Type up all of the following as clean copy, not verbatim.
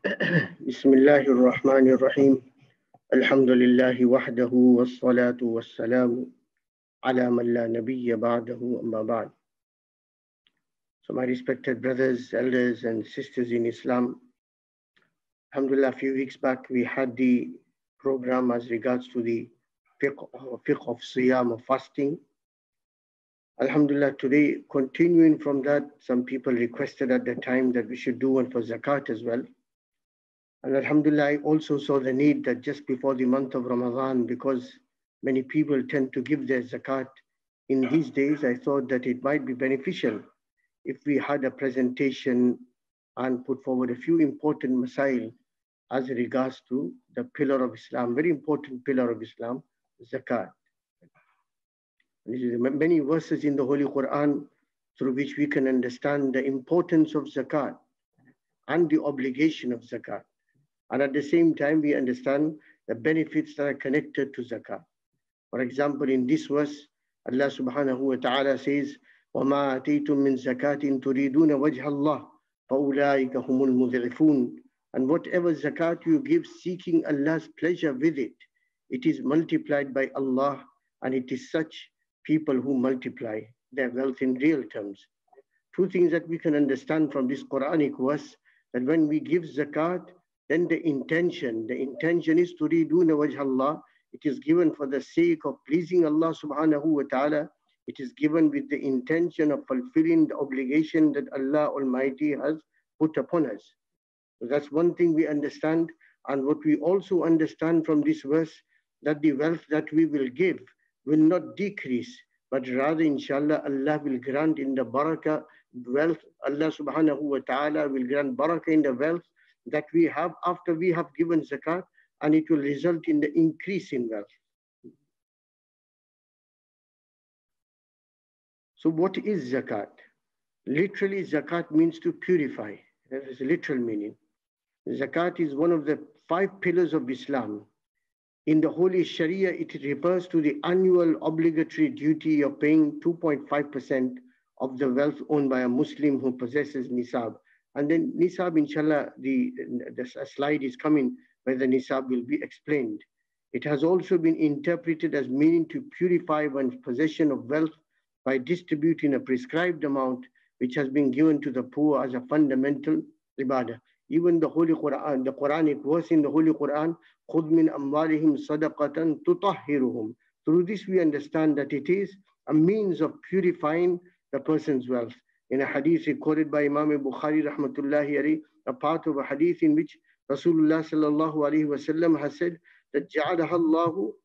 بسم الله الرحمن الرحيم الحمد لله وحده والصلاة والسلام على من لا نبي بعده أما بعد. So my respected brothers, elders and sisters in Islam, alhamdulillah, a few weeks back we had the program as regards to the fiqh of siyam, of fasting. Alhamdulillah, today continuing from that, some people requested at the time that we should do one for zakat as well. And alhamdulillah, I also saw the need that just before the month of Ramadan, because many people tend to give their zakat in these days, I thought that it might be beneficial if we had a presentation and put forward a few important masail as regards to the pillar of Islam, very important pillar of Islam, zakat. And there are many verses in the Holy Quran through which we can understand the importance of zakat and the obligation of zakat. And at the same time, we understand the benefits that are connected to zakah. For example, in this verse, Allah subhanahu wa ta'ala says, وَمَا أَتَيْتُم مِّن زَكَاةٍ تُرِيدُونَ وَجْهَ اللَّهِ فَأُولَٰئِكَ هُمُ الْمُضْعِفُونَ. And whatever zakat you give seeking Allah's pleasure with it, it is multiplied by Allah, and it is such people who multiply their wealth in real terms. Two things that we can understand from this Quranic verse, that when we give zakat, then the intention is turiduna wajh Allah. It is given for the sake of pleasing Allah subhanahu wa ta'ala. It is given with the intention of fulfilling the obligation that Allah Almighty has put upon us. So that's one thing we understand. And what we also understand from this verse, that the wealth that we will give will not decrease, but rather inshallah Allah will grant in the barakah wealth. Allah subhanahu wa ta'ala will grant barakah in the wealth that we have after we have given zakat, and it will result in the increase in wealth. So what is zakat? Literally, zakat means to purify. That is the literal meaning. Zakat is one of the 5 pillars of Islam. In the Holy Sharia, it refers to the annual obligatory duty of paying 2.5% of the wealth owned by a Muslim who possesses nisab. And then nisab, inshallah, the slide is coming where the nisab will be explained. It has also been interpreted as meaning to purify one's possession of wealth by distributing a prescribed amount which has been given to the poor as a fundamental ibadah. Even the Holy Quran, the Quranic verse in the Holy Quran, خُذْ مِنْ أَمْوَالِهِمْ صَدَقَةً تُطَهِّرُهُم. Through this we understand that it is a means of purifying the person's wealth. In a hadith recorded by Imam Bukhari rahmatullahi alayhi, a part of a hadith in which Rasulullah sallallahu alayhi wa sallam has said that جَعَلَهَا اللَّهُ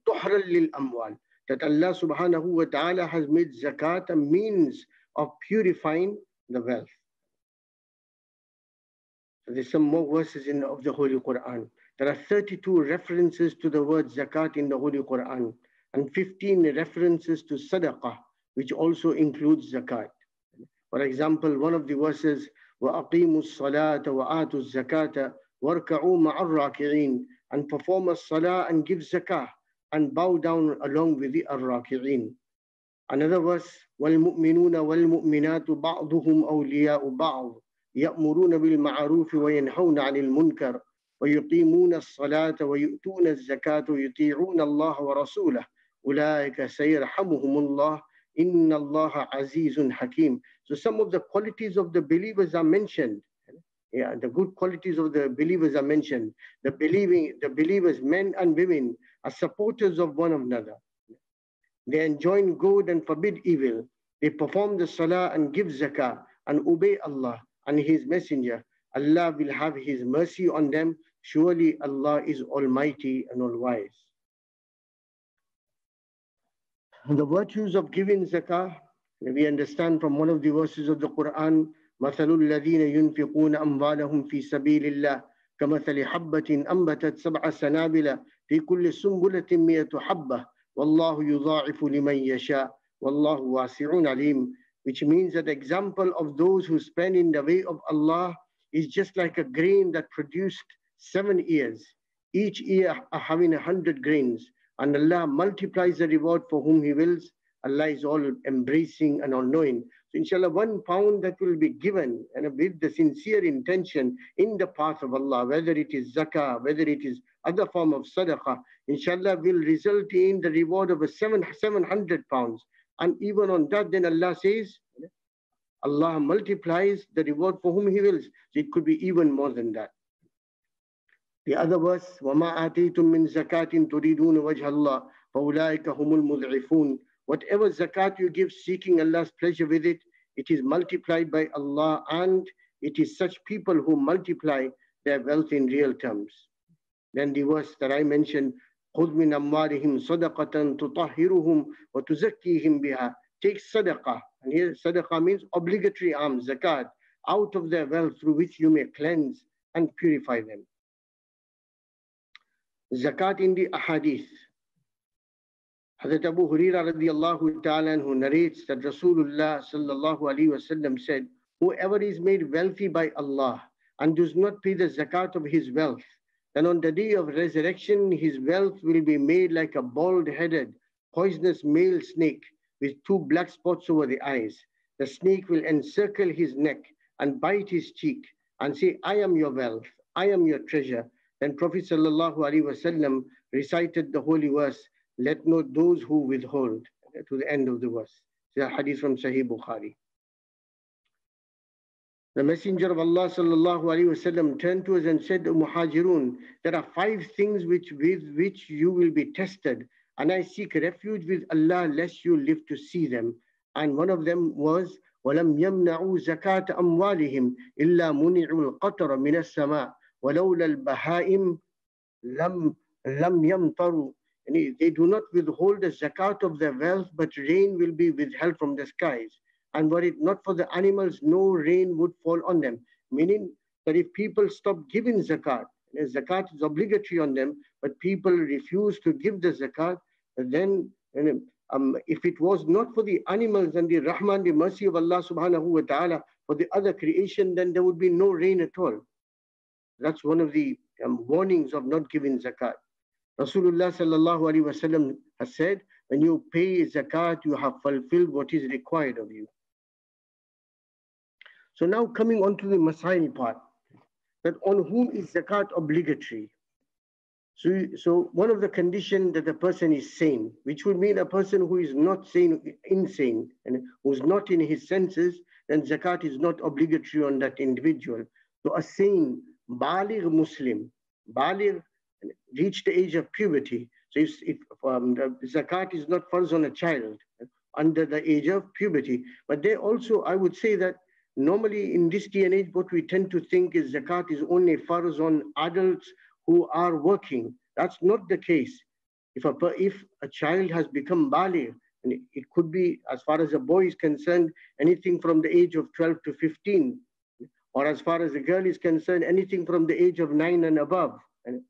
طُحْرًا لِلْأَمْوَالِ, that Allah subhanahu wa ta'ala has made zakat a means of purifying the wealth. So there's some more verses of the Holy Quran. There are 32 references to the word zakat in the Holy Quran, and 15 references to sadaqah, which also includes zakat. For example, one of the verses, وَأَقِيمُوا الصَّلَاةَ وَآتُوا الزَّكَاةَ وَارْكَعُوا مَعَ الرَّاكِعِينَ, and perform as-salah and give zakah and bow down along with the ar-raki'in. Another verse, وَالْمُؤْمِنُونَ وَالْمُؤْمِنَاتُ بَعْضُهُمْ أَوْلِيَاءُ بَعْضٍ يَأْمُرُونَ بِالْمَعْرُوفِ وَيَنْهَوْنَ عَنِ الْمُنْكَرِ وَيُقِيمُونَ الصَّلَاةَ وَيُؤْتُونَ الزَّكَاةَ وَيُطِيعُونَ اللَّهَ وَرَسُولَهُ أُولَٰئِكَ سَيَرْحَمُهُمُ اللَّهُ إِنَّ اللَّهَ عَزِيزٌ حَكِيمٌ. So some of the qualities of the believers are mentioned. Yeah, the good qualities of the believers are mentioned. The believers, men and women, are supporters of one another. They enjoin good and forbid evil. They perform the salah and give zakah and obey Allah and His Messenger. Allah will have His mercy on them. Surely Allah is Almighty and All-Wise. The virtues of giving zakah, we understand from one of the verses of the Quran, مَثَلُ الَّذِينَ يُنْفِقُونَ أَمْوَالَهُمْ فِي سَبِيلِ اللَّهِ كَمَثَلِ حَبَّةٍ أَنْبَتَتْ سَبْعَ سَنَابِلَ فِي كُلِّ سُنْبُلَةٍ مِّائَةُ حَبَّةٍ وَاللَّهُ يُضَاعِفُ لِمَنْ يَشَاءُ وَاللَّهُ وَاسِعٌ عَلِيمٌ. Which means that the example of those who spend in the way of Allah is just like a grain that produced 7 ears, each ear having 100 grains, and Allah multiplies the reward for whom He wills. Allah is all embracing and all-knowing. So inshallah, £1 that will be given and with the sincere intention in the path of Allah, whether it is zakah, whether it is other form of sadaqah, inshallah will result in the reward of £700. And even on that, then Allah says, Allah multiplies the reward for whom He wills. So it could be even more than that. The other verse, وَمَا آتَيْتُم مِّن زَكَاةٍ تُرِيدُونَ وَجْهَ اللَّهِ فَأُولَٰئِكَ هُمُ الْمُضْعِفُونَ. Whatever zakat you give seeking Allah's pleasure with it, it is multiplied by Allah, and it is such people who multiply their wealth in real terms. Then the verse that I mentioned, خُذْ مِنْ أَمْوَالِهِمْ صَدَقَةً تُطَهِّرُهُمْ وَتُزَكِّيهِمْ بِهَا. Take sadaqah, and here sadaqah means obligatory alms, zakat, out of their wealth through which you may cleanse and purify them. Zakat in the ahadith. Hazrat Abu Hurairah radiallahu ta'ala who narrates that Rasulullah sallallahu alaihi wasallam said, whoever is made wealthy by Allah and does not pay the zakat of his wealth, then on the day of resurrection his wealth will be made like a bald-headed, poisonous male snake with 2 black spots over the eyes. The snake will encircle his neck and bite his cheek and say, I am your wealth, I am your treasure. Then Prophet sallallahu alaihi wasallam recited the holy verse, let not those who withhold, to the end of the verse. It's a hadith from Sahih Bukhari. The Messenger of Allah sallallahu alaihi wasallam turned to us and said, Muhajirun, there are 5 things with which you will be tested, and I seek refuge with Allah lest you live to see them. And one of them was, وَلَمْ يَمْنَعُوا زَكَاةَ أَمْوَالِهِمْ إِلَّا مُنِعُوا الْقَطَرَ مِنَ السَّمَاءِ وَلَوْلَا الْبَهَائِمْ لَمْ يَمْطَرُوا. And they do not withhold the zakat of their wealth, but rain will be withheld from the skies. And were it not for the animals, no rain would fall on them. Meaning that if people stop giving zakat, and zakat is obligatory on them, but people refuse to give the zakat, then if it was not for the animals and the rahman, the mercy of Allah subhanahu wa ta'ala, for the other creation, then there would be no rain at all. That's one of the warnings of not giving zakat. Rasulullah sallallahu alaihi wasallam has said, when you pay zakat, you have fulfilled what is required of you. So now coming on to the Masaa'il part, that on whom is zakat obligatory? So one of the conditions that the person is sane, which would mean a person who is not sane, insane, and who's not in his senses, then zakat is not obligatory on that individual. So a sane, baligh Muslim, baligh, reach the age of puberty. So if the zakat is not farz on a child under the age of puberty, but they also, I would say that normally in this day and age, what we tend to think is zakat is only farz on adults who are working. That's not the case. If a child has become baligh, and it could be, as far as a boy is concerned, anything from the age of 12 to 15, or as far as a girl is concerned, anything from the age of 9 and above. And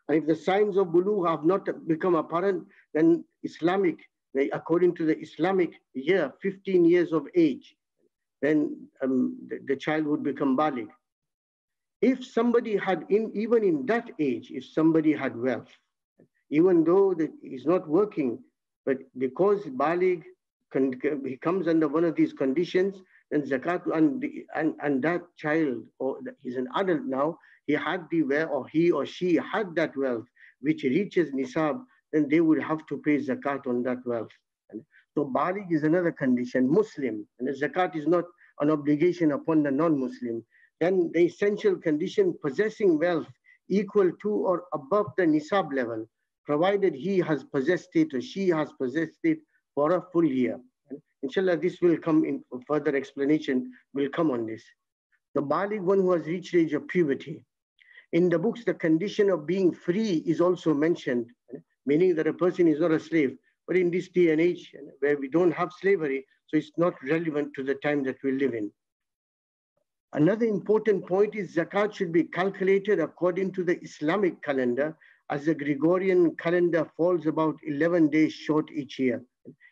if the signs of bulugh have not become apparent, then according to the Islamic year, 15 years of age, then the child would become baligh. If somebody had, even in that age, if somebody had wealth, even though he's not working, but because baligh, he comes under one of these conditions, then zakat, and that child, or he's an adult now, he had the wealth, or he or she had that wealth, which reaches nisab, then they would have to pay zakat on that wealth. So baligh is another condition, Muslim, and the zakat is not an obligation upon the non-Muslim. Then the essential condition, possessing wealth equal to or above the nisab level, provided he has possessed it or she has possessed it for a full year. Inshallah, this will come in further explanation, will come on this. The baligh, one who has reached the age of puberty. In the books, the condition of being free is also mentioned, meaning that a person is not a slave. But in this day and age where we don't have slavery, so it's not relevant to the time that we live in. Another important point is zakat should be calculated according to the Islamic calendar, as the Gregorian calendar falls about 11 days short each year.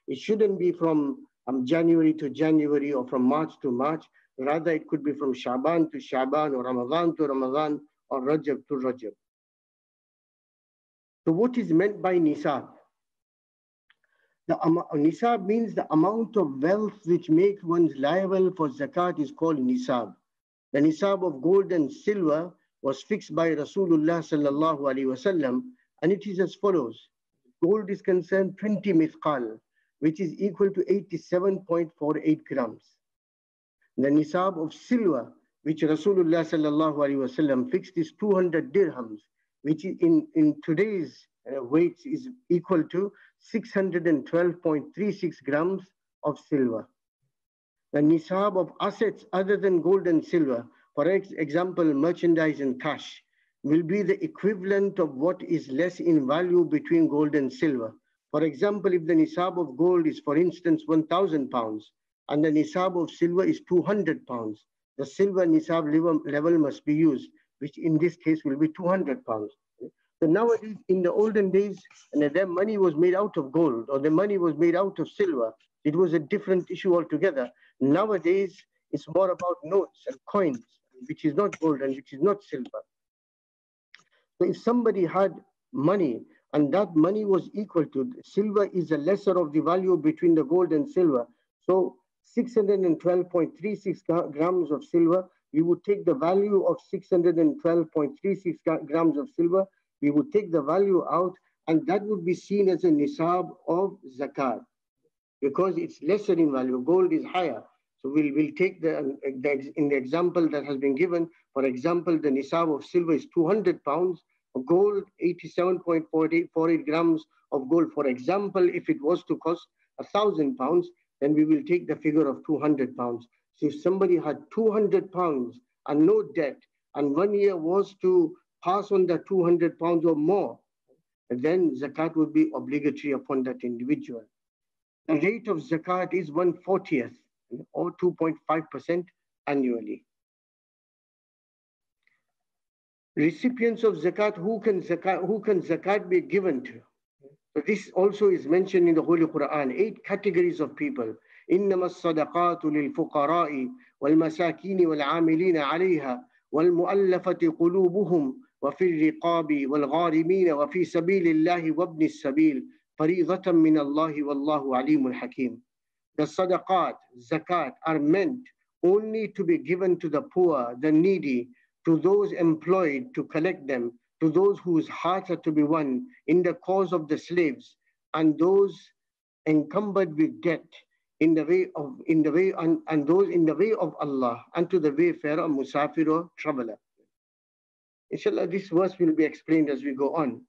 It shouldn't be from January to January or from March to March. Rather, it could be from Shaban to Shaban, or Ramadan to Ramadan, or Rajab to Rajab. So what is meant by nisab? Nisab means the amount of wealth which makes one liable for zakat is called nisab. The nisab of gold and silver was fixed by Rasulullah sallallahu alaihi wasallam, and it is as follows. Gold is concerned 20 mithqal, which is equal to 87.48 grams. The nisab of silver, which Rasulullah sallallahu alaihi wasallam fixed, is 200 dirhams, which in today's weights is equal to 612.36 grams of silver. The nisab of assets other than gold and silver, for example, merchandise and cash, will be the equivalent of what is less in value between gold and silver. For example, if the nisab of gold is, for instance, 1,000 pounds, and the nisab of silver is 200 pounds, the silver nisab level must be used, which in this case will be 200 pounds. So nowadays, in the olden days, and their money was made out of gold or the money was made out of silver, it was a different issue altogether. Nowadays, it's more about notes and coins, which is not gold and which is not silver. So if somebody had money and that money was equal to, silver is a lesser of the value between the gold and silver. So 612.36 grams of silver, we would take the value of 612.36 grams of silver, we would take the value out, and that would be seen as a nisab of zakat because it's lesser in value. Gold is higher. So we'll take in the example that has been given, for example, the nisab of silver is 200 pounds, of gold 87.48 grams of gold. For example, if it was to cost 1,000 pounds, then we will take the figure of 200 pounds. So if somebody had 200 pounds and no debt, and 1 year was to pass on the 200 pounds or more, then zakat would be obligatory upon that individual. The rate of zakat is 1/40th or 2.5% annually. Recipients of zakat, who can zakat be given to? So this also is mentioned in the Holy Quran, 8 categories of people. إنما الصدقات للفقراء والمساكين والعاملين عليها والمؤلفة قلوبهم وفي الرقاب والغارمين وفي سبيل الله وابن السبيل فريضة من الله والله عليم حكيم. The sadaqat, zakat, are meant only to be given to the poor, the needy, to those employed to collect them, to those whose hearts are to be won in the cause of the slaves, and those encumbered with debt and those in the way of Allah, and to the wayfarer, musafir, or traveler. Inshallah, this verse will be explained as we go on.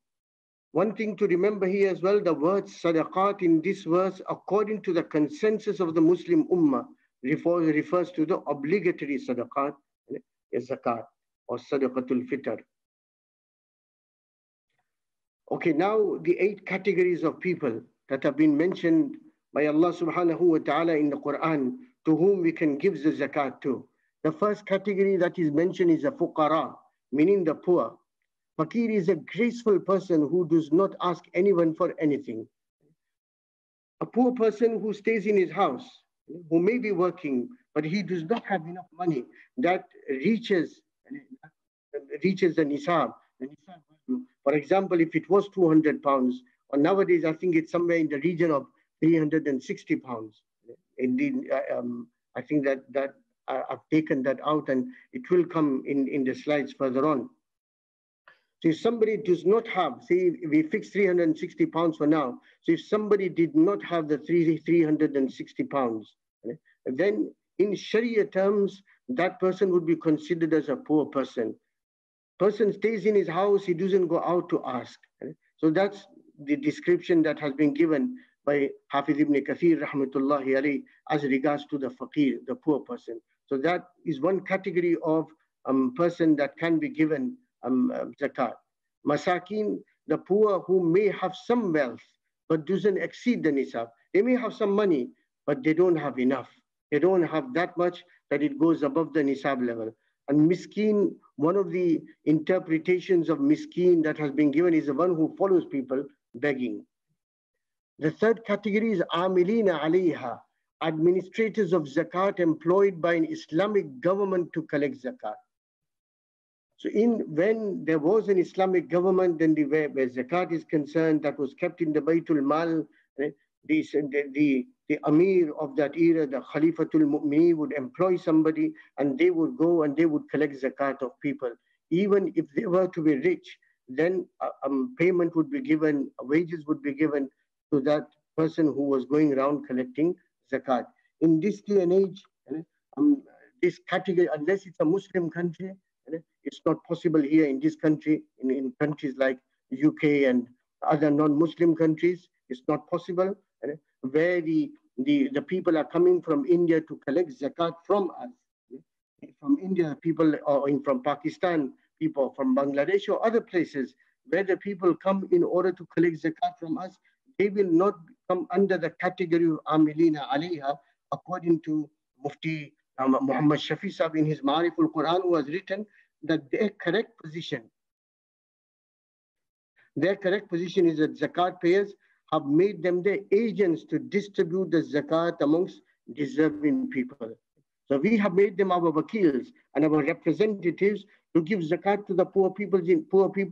One thing to remember here as well, the word sadaqat in this verse, according to the consensus of the Muslim Ummah, refers to the obligatory sadaqat, zakat, or sadaqatul fitr. Okay, now the 8 categories of people that have been mentioned by Allah subhanahu wa ta'ala in the Quran, to whom we can give the zakat to. The first category that is mentioned is the fuqara, meaning the poor. Fakir is a graceful person who does not ask anyone for anything. A poor person who stays in his house, who may be working, but he does not have enough money that reaches the nisab. For example, if it was 200 pounds, or nowadays I think it's somewhere in the region of 360 pounds. Indeed, I think that I've taken that out, and it will come in the slides further on. So if somebody does not have, say we fix 360 pounds for now. So if somebody did not have the 360 pounds, then in Sharia terms, that person would be considered as a poor person. Person stays in his house, he doesn't go out to ask. So that's the description that has been given by Hafiz ibn Kathir rahmatullahi alayhi as regards to the faqir, the poor person. So that is one category of person that can be given zakat. Masakin, the poor who may have some wealth but doesn't exceed the nisab. They may have some money, but they don't have enough. They don't have that much that it goes above the nisab level. And miskin, one of the interpretations of miskin that has been given is the one who follows people begging. The third category is amilina alayha, administrators of zakat employed by an Islamic government to collect zakat. So when there was an Islamic government, then where zakat is concerned, that was kept in the Baytul Mal, the Amir of that era, the Khalifatul Mu'mini, would employ somebody and they would go and they would collect zakat of people. Even if they were to be rich, then payment would be given, wages would be given to that person who was going around collecting zakat. In this day and age, um, this category, unless it's a Muslim country, it's not possible here in this country, in countries like UK and other non-Muslim countries, it's not possible, where the people are coming from India to collect zakat from us. From India, people, or from Pakistan, people from Bangladesh or other places, where the people come in order to collect zakat from us, they will not come under the category of Amilina Alayha, according to Mufti Muhammad Shafi Sahib in his Ma'ariful Quran, who has written that their correct position is that zakat payers have made them their agents to distribute the zakat amongst deserving people. So we have made them our wakils and our representatives to give zakat to the poor people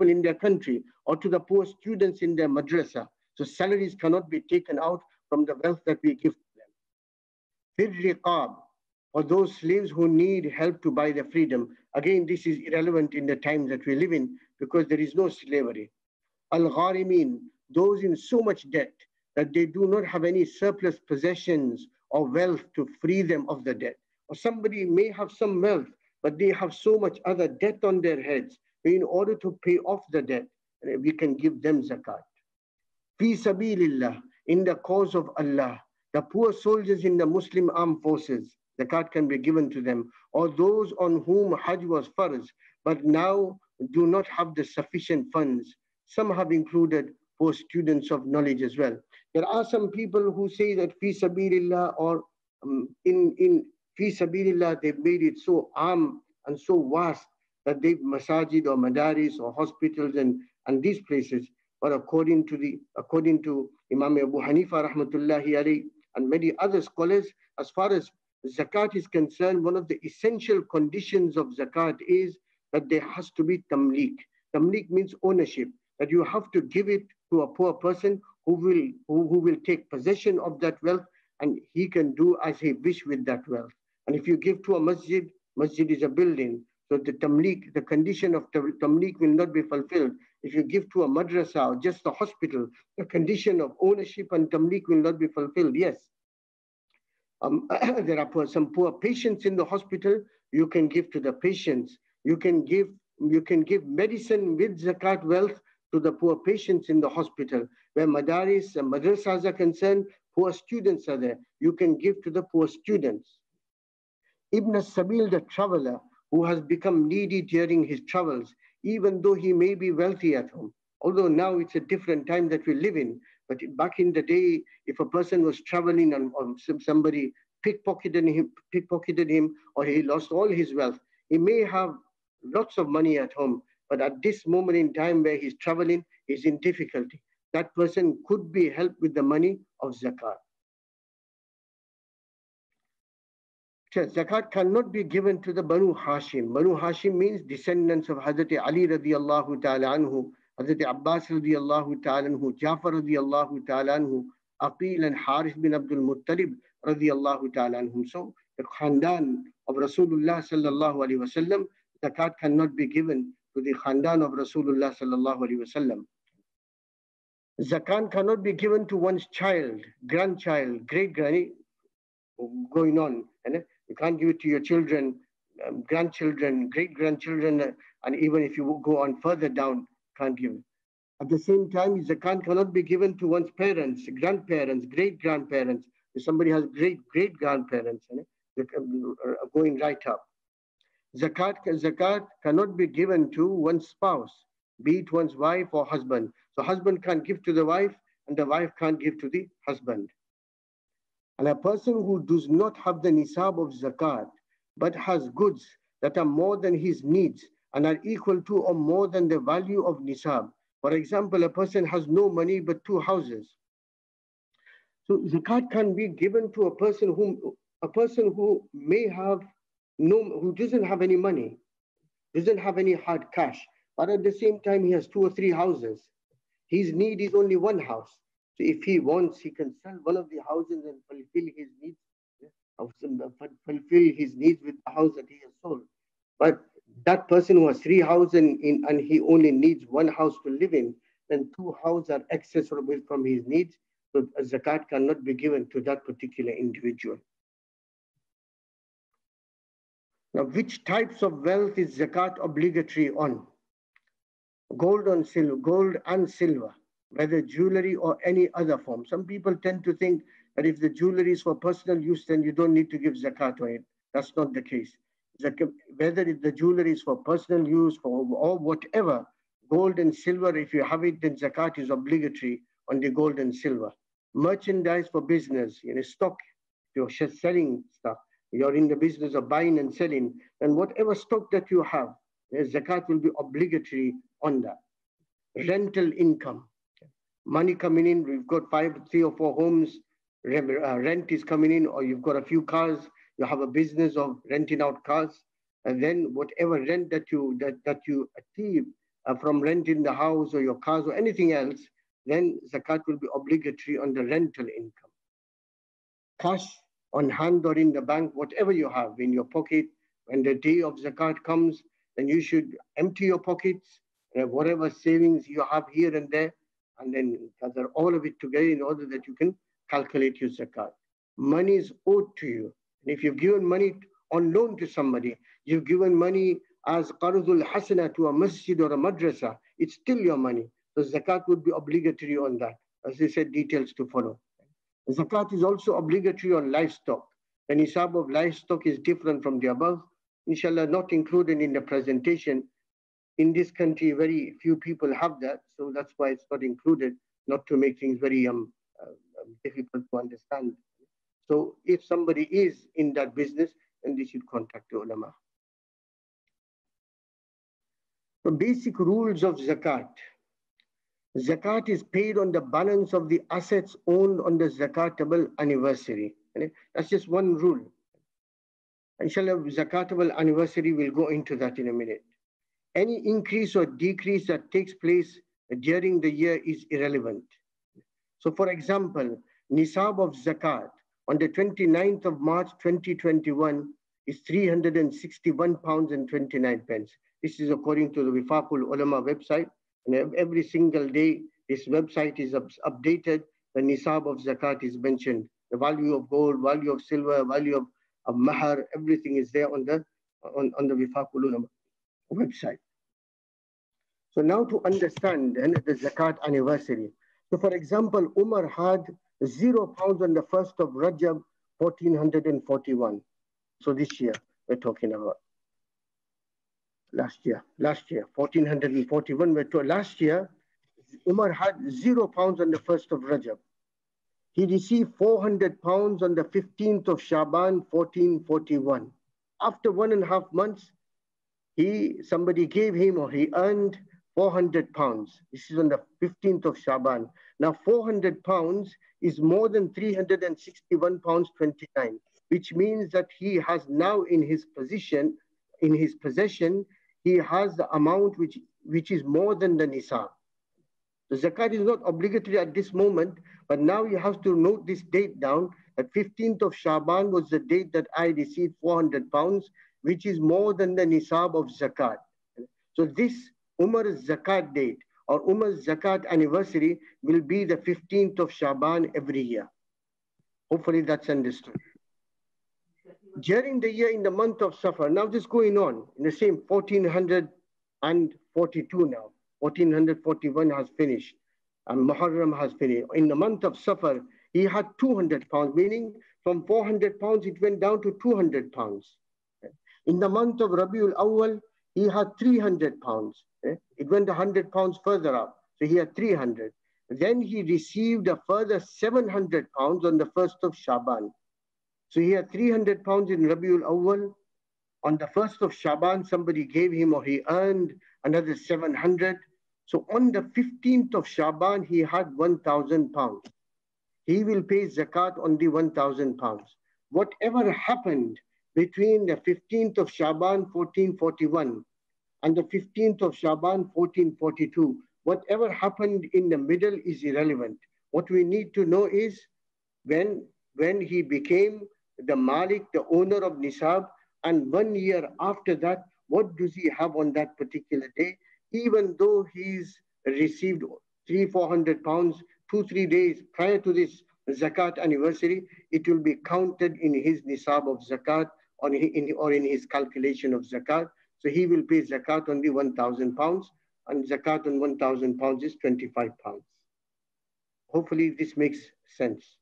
in their country, or to the poor students in their madrasa. So salaries cannot be taken out from the wealth that we give to them. Fir riqab, for those slaves who need help to buy their freedom. Again, this is irrelevant in the times that we live in, because there is no slavery. Al-gharimin, those in so much debt that they do not have any surplus possessions or wealth to free them of the debt. Or somebody may have some wealth, but they have so much other debt on their heads. In order to pay off the debt, we can give them zakat. Fi sabilillah, in the cause of Allah, the poor soldiers in the Muslim armed forces, zakat can be given to them, or those on whom Hajj was farz, but now do not have the sufficient funds. Some have included for students of knowledge as well. There are some people who say that fi sabilillah, or in fi sabilillah, they've made it so arm and so vast that they've masajid or madaris or hospitals and these places. But according to Imam Abu Hanifa rahmatullahi alayhi and many other scholars, as far as zakat is concerned, one of the essential conditions of zakat is that there has to be tamlik. Tamlik means ownership, that you have to give it to a poor person who will take possession of that wealth, and he can do as he wish with that wealth. And if you give to a masjid, masjid is a building, so the tamlik, the condition of tamlik will not be fulfilled. If you give to a madrasa or just a hospital, the condition of ownership and tamlik will not be fulfilled. Yes, there are some poor patients in the hospital. You can give to the patients. You can give medicine with zakat wealth to the poor patients in the hospital. Where madaris and madrasas are concerned, poor students are there. You can give to the poor students. Ibn Sabil, the traveler who has become needy during his travels, even though he may be wealthy at home. Although now it's a different time that we live in, but back in the day, if a person was traveling and somebody pickpocketed him, or he lost all his wealth, he may have lots of money at home, but at this moment in time where he's traveling, he's in difficulty. That person could be helped with the money of zakat. Zakat cannot be given to the Banu Hashim. Banu Hashim means descendants of Hazrat Ali radiallahu ta'ala anhu, Hazrat Abbas radiallahu ta'ala anhu, Jafar radiallahu ta'ala anhu, Aqil and Harith bin Abdul Muttalib radiallahu ta'ala anhum. So the Khandan of Rasulullah sallallahu alayhi wa sallam, zakat cannot be given to the Khandan of Rasulullah sallallahu alayhi wa sallam. Zakat cannot be given to one's child, grandchild, great-granny, going on. And you can't give it to your children, grandchildren, great-grandchildren, and even if you go on further down, can't give it. At the same time, zakat cannot be given to one's parents, grandparents, great-grandparents. If somebody has great-grandparents, going right up. Zakat cannot be given to one's spouse, be it one's wife or husband. So husband can't give to the wife, and the wife can't give to the husband. And a person who does not have the nisab of zakat, but has goods that are more than his needs and are equal to or more than the value of nisab. For example, a person has no money but 2 houses. So zakat can be given to a person who may have who doesn't have any money, doesn't have any hard cash, but at the same time he has 2 or 3 houses. His need is only 1 house. So if he wants, he can sell one of the houses and fulfill his needs, fulfill his needs with the house that he has sold. But that person who has three houses and he only needs one house to live in, then two houses are accessible from his needs. So a zakat cannot be given to that particular individual. Now, which types of wealth is zakat obligatory on? Gold and silver, whether jewelry or any other form. Some people tend to think that if the jewelry is for personal use, then you don't need to give zakat on it. That's not the case. Whether the jewelry is for personal use or whatever, gold and silver, if you have it, then zakat is obligatory on the gold and silver. Merchandise for business, stock, you're selling stuff, you're in the business of buying and selling, and whatever stock that you have, zakat will be obligatory on that. Rental income, money coming in, we've got 3 or 4 homes, rent is coming in, or you've got a few cars, you have a business of renting out cars, and then whatever rent that you achieve from renting the house or your cars or anything else, then zakat will be obligatory on the rental income. Cash on hand or in the bank, whatever you have in your pocket, when the day of zakat comes, then you should empty your pockets, whatever savings you have here and there, and then gather all of it together in order that you can calculate your zakat. Money is owed to you. And if you've given money on loan to somebody, you've given money as qarzul hasana to a masjid or a madrasa, it's still your money. So zakat would be obligatory on that. As I said, details to follow. Zakat is also obligatory on livestock. The nisab of livestock is different from the above. Inshallah, not included in the presentation. In this country, very few people have that, so that's why it's not included, not to make things very difficult to understand. So if somebody is in that business, then they should contact the ulama. The basic rules of zakat. Zakat is paid on the balance of the assets owned on the zakatable anniversary. That's just one rule. Inshallah, zakatable anniversary, we'll go into that in a minute. Any increase or decrease that takes place during the year is irrelevant. So for example, nisab of zakat on the 29th of March 2021 is 361 pounds and 29 pence. This is according to the Wifaqul Ulama website. And every single day, this website is updated. The nisab of zakat is mentioned. The value of gold, value of silver, value of mahar, everything is there on the Wifaqul Ulama website. So now to understand the zakat anniversary. So for example, Umar had 0 pounds on the 1st of Rajab, 1441. So this year we're talking about. Last year, 1441, last year, Umar had 0 pounds on the 1st of Rajab. He received 400 pounds on the 15th of Shaban, 1441. After 1.5 months, somebody gave him, or he earned 400 pounds. This is on the 15th of Shaban. Now 400 pounds is more than 361 pounds 29, which means that he has now in his possession, he has the amount which is more than the nisab. The zakat is not obligatory at this moment, but now you have to note this date down, that 15th of Shaban was the date that I received 400 pounds, which is more than the nisab of zakat. So this Umar's zakat date or Umar's zakat anniversary will be the 15th of Shaban every year. Hopefully that's understood. During the year in the month of Safar, now this going on in the same 1442 now. 1441 has finished and Muharram has finished. In the month of Safar, he had 200 pounds, meaning from 400 pounds, it went down to 200 pounds. In the month of Rabiul Awwal, he had 300 pounds. It went 100 pounds further up. So he had 300. Then he received a further 700 pounds on the 1st of Shaban. So he had 300 pounds in Rabiul Awwal. On the 1st of Shaban, somebody gave him, or he earned another 700. So on the 15th of Shaban, he had 1,000 pounds. He will pay zakat on the 1,000 pounds. Whatever happened between the 15th of Shaban, 1441, and the 15th of Shaban, 1442, whatever happened in the middle is irrelevant. What we need to know is when, when he became the Malik, the owner of Nisab, and 1 year after that, what does he have on that particular day? Even though he's received 300-400 pounds 2-3 days prior to this zakat anniversary, it will be counted in his nisab of zakat or in his calculation of zakat. So he will pay zakat only 1,000 pounds, and zakat on 1,000 pounds is 25 pounds. Hopefully this makes sense.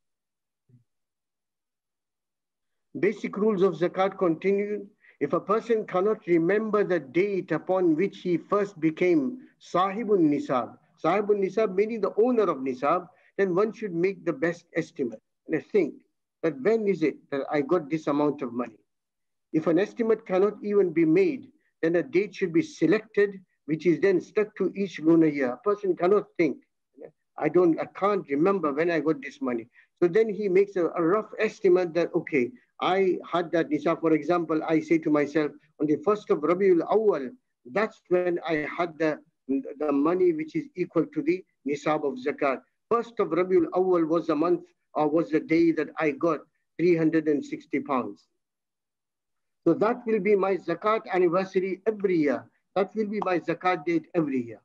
Basic rules of zakat continue. If a person cannot remember the date upon which he first became sahibun nisab meaning the owner of nisab, then one should make the best estimate and think that when is it that I got this amount of money. If an estimate cannot even be made, then a date should be selected, which is then stuck to each lunar year. A person cannot think, I can't remember when I got this money. So then he makes a rough estimate that, okay, I had that nisab. For example, I say to myself, on the 1st of Rabiul Awwal, that's when I had the money which is equal to the nisab of zakat. 1st of Rabiul Awwal was the month or was the day that I got 360 pounds. So that will be my zakat anniversary every year. That will be my zakat date every year.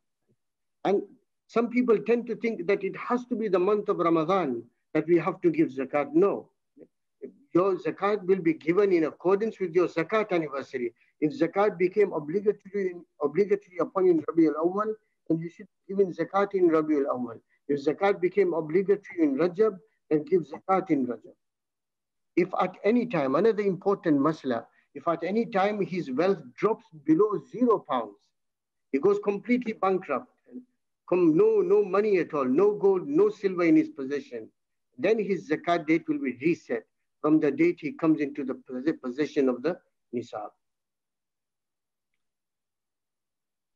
And some people tend to think that it has to be the month of Ramadan that we have to give zakat. No. Your zakat will be given in accordance with your zakat anniversary. If zakat became obligatory upon you in Rabiul Awwal, then you should give in zakat in Rabiul Awwal. If zakat became obligatory in Rajab, then give zakat in Rajab. If at any time, another important masla, if at any time his wealth drops below 0 pounds, he goes completely bankrupt, no money at all, no gold, no silver in his possession, then his zakat date will be reset from the date he comes into the possession of the nisab.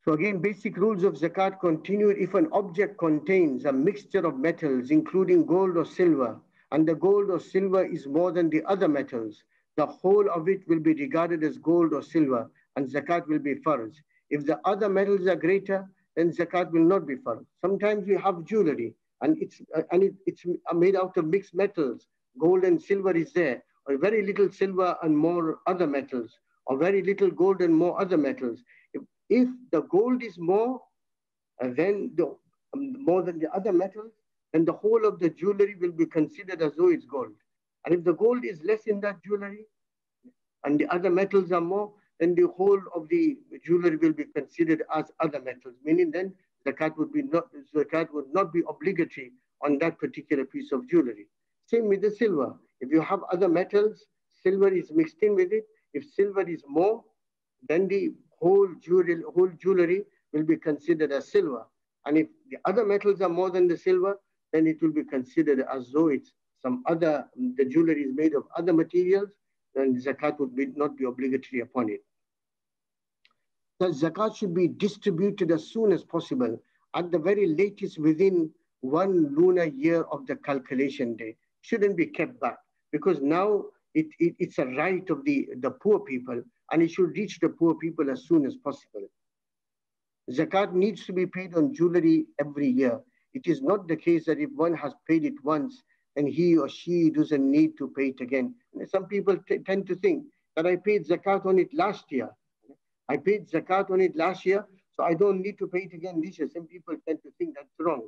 So again, basic rules of zakat continue. If an object contains a mixture of metals, including gold or silver, and the gold or silver is more than the other metals, the whole of it will be regarded as gold or silver, and zakat will be farz. If the other metals are greater, then zakat will not be farz. Sometimes we have jewelry, and it's made out of mixed metals. Gold and silver is there, or very little silver and more other metals, or very little gold and more other metals. If the gold is more more than the other metals, then the whole of the jewelry will be considered as though it's gold. And if the gold is less in that jewelry and the other metals are more, then the whole of the jewelry will be considered as other metals, meaning then zakat would not be obligatory on that particular piece of jewelry. Same with the silver. If you have other metals, silver is mixed in with it. If silver is more, then the whole jewelry will be considered as silver. And if the other metals are more than the silver, then it will be considered as though it's the jewelry is made of other materials, then zakat would not be obligatory upon it. The zakat should be distributed as soon as possible, at the very latest within 1 lunar year of the calculation day. Shouldn't be kept back, because now it's a right of the poor people, and it should reach the poor people as soon as possible. Zakat needs to be paid on jewelry every year. It is not the case that if one has paid it once, then he or she doesn't need to pay it again. Some people tend to think that I paid zakat on it last year. I paid zakat on it last year, so I don't need to pay it again this year. Some people tend to think that's wrong.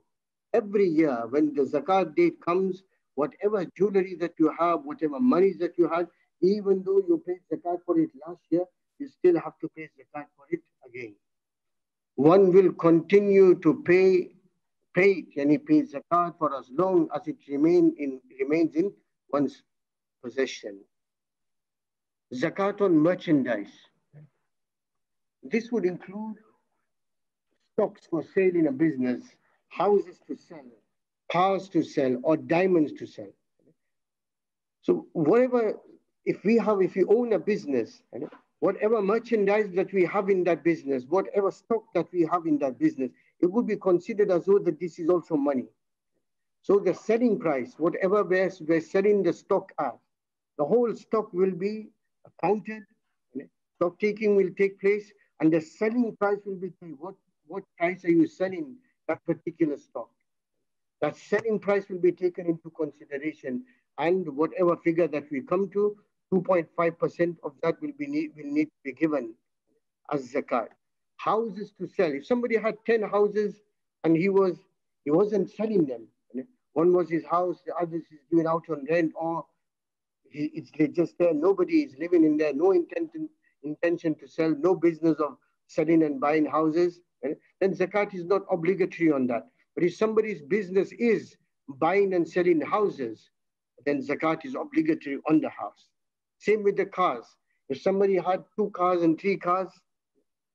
Every year, when the zakat date comes, whatever jewelry that you have, whatever monies that you had, even though you paid zakat for it last year, you still have to pay zakat for it again. One will continue to pay it, and he pays zakat for as long as it remains in one's possession. Zakat on merchandise. This would include stocks for sale in a business, houses to sell, cars to sell, or diamonds to sell. So if we own a business, whatever merchandise that we have in that business, whatever stock that we have in that business, it would be considered as though that this is also money. So the selling price, whatever we're selling the stock at, the whole stock will be counted, stock taking will take place, and the selling price will be paid. What price are you selling that particular stock? That selling price will be taken into consideration, and whatever figure that we come to, 2.5% of that will need to be given as zakat. Houses to sell. If somebody had 10 houses and he wasn't selling them, one was his house, the others is given out on rent, or it's just there. Nobody is living in there. No intention to sell. No business of selling and buying houses. Then zakat is not obligatory on that. But if somebody's business is buying and selling houses, then zakat is obligatory on the house. Same with the cars. If somebody had 2 cars and 3 cars,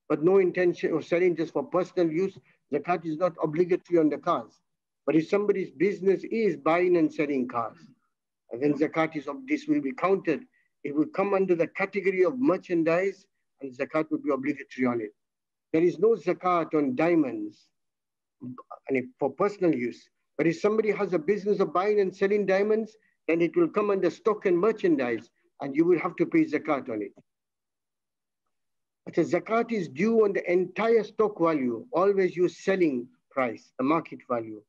but no intention of selling just for personal use, zakat is not obligatory on the cars. But if somebody's business is buying and selling cars, and then zakat is of this will be counted. It will come under the category of merchandise, and zakat will be obligatory on it. There is no zakat on diamonds for personal use. But if somebody has a business of buying and selling diamonds, then it will come under stock and merchandise, and you will have to pay zakat on it. But the zakat is due on the entire stock value. Always use selling price, the market value.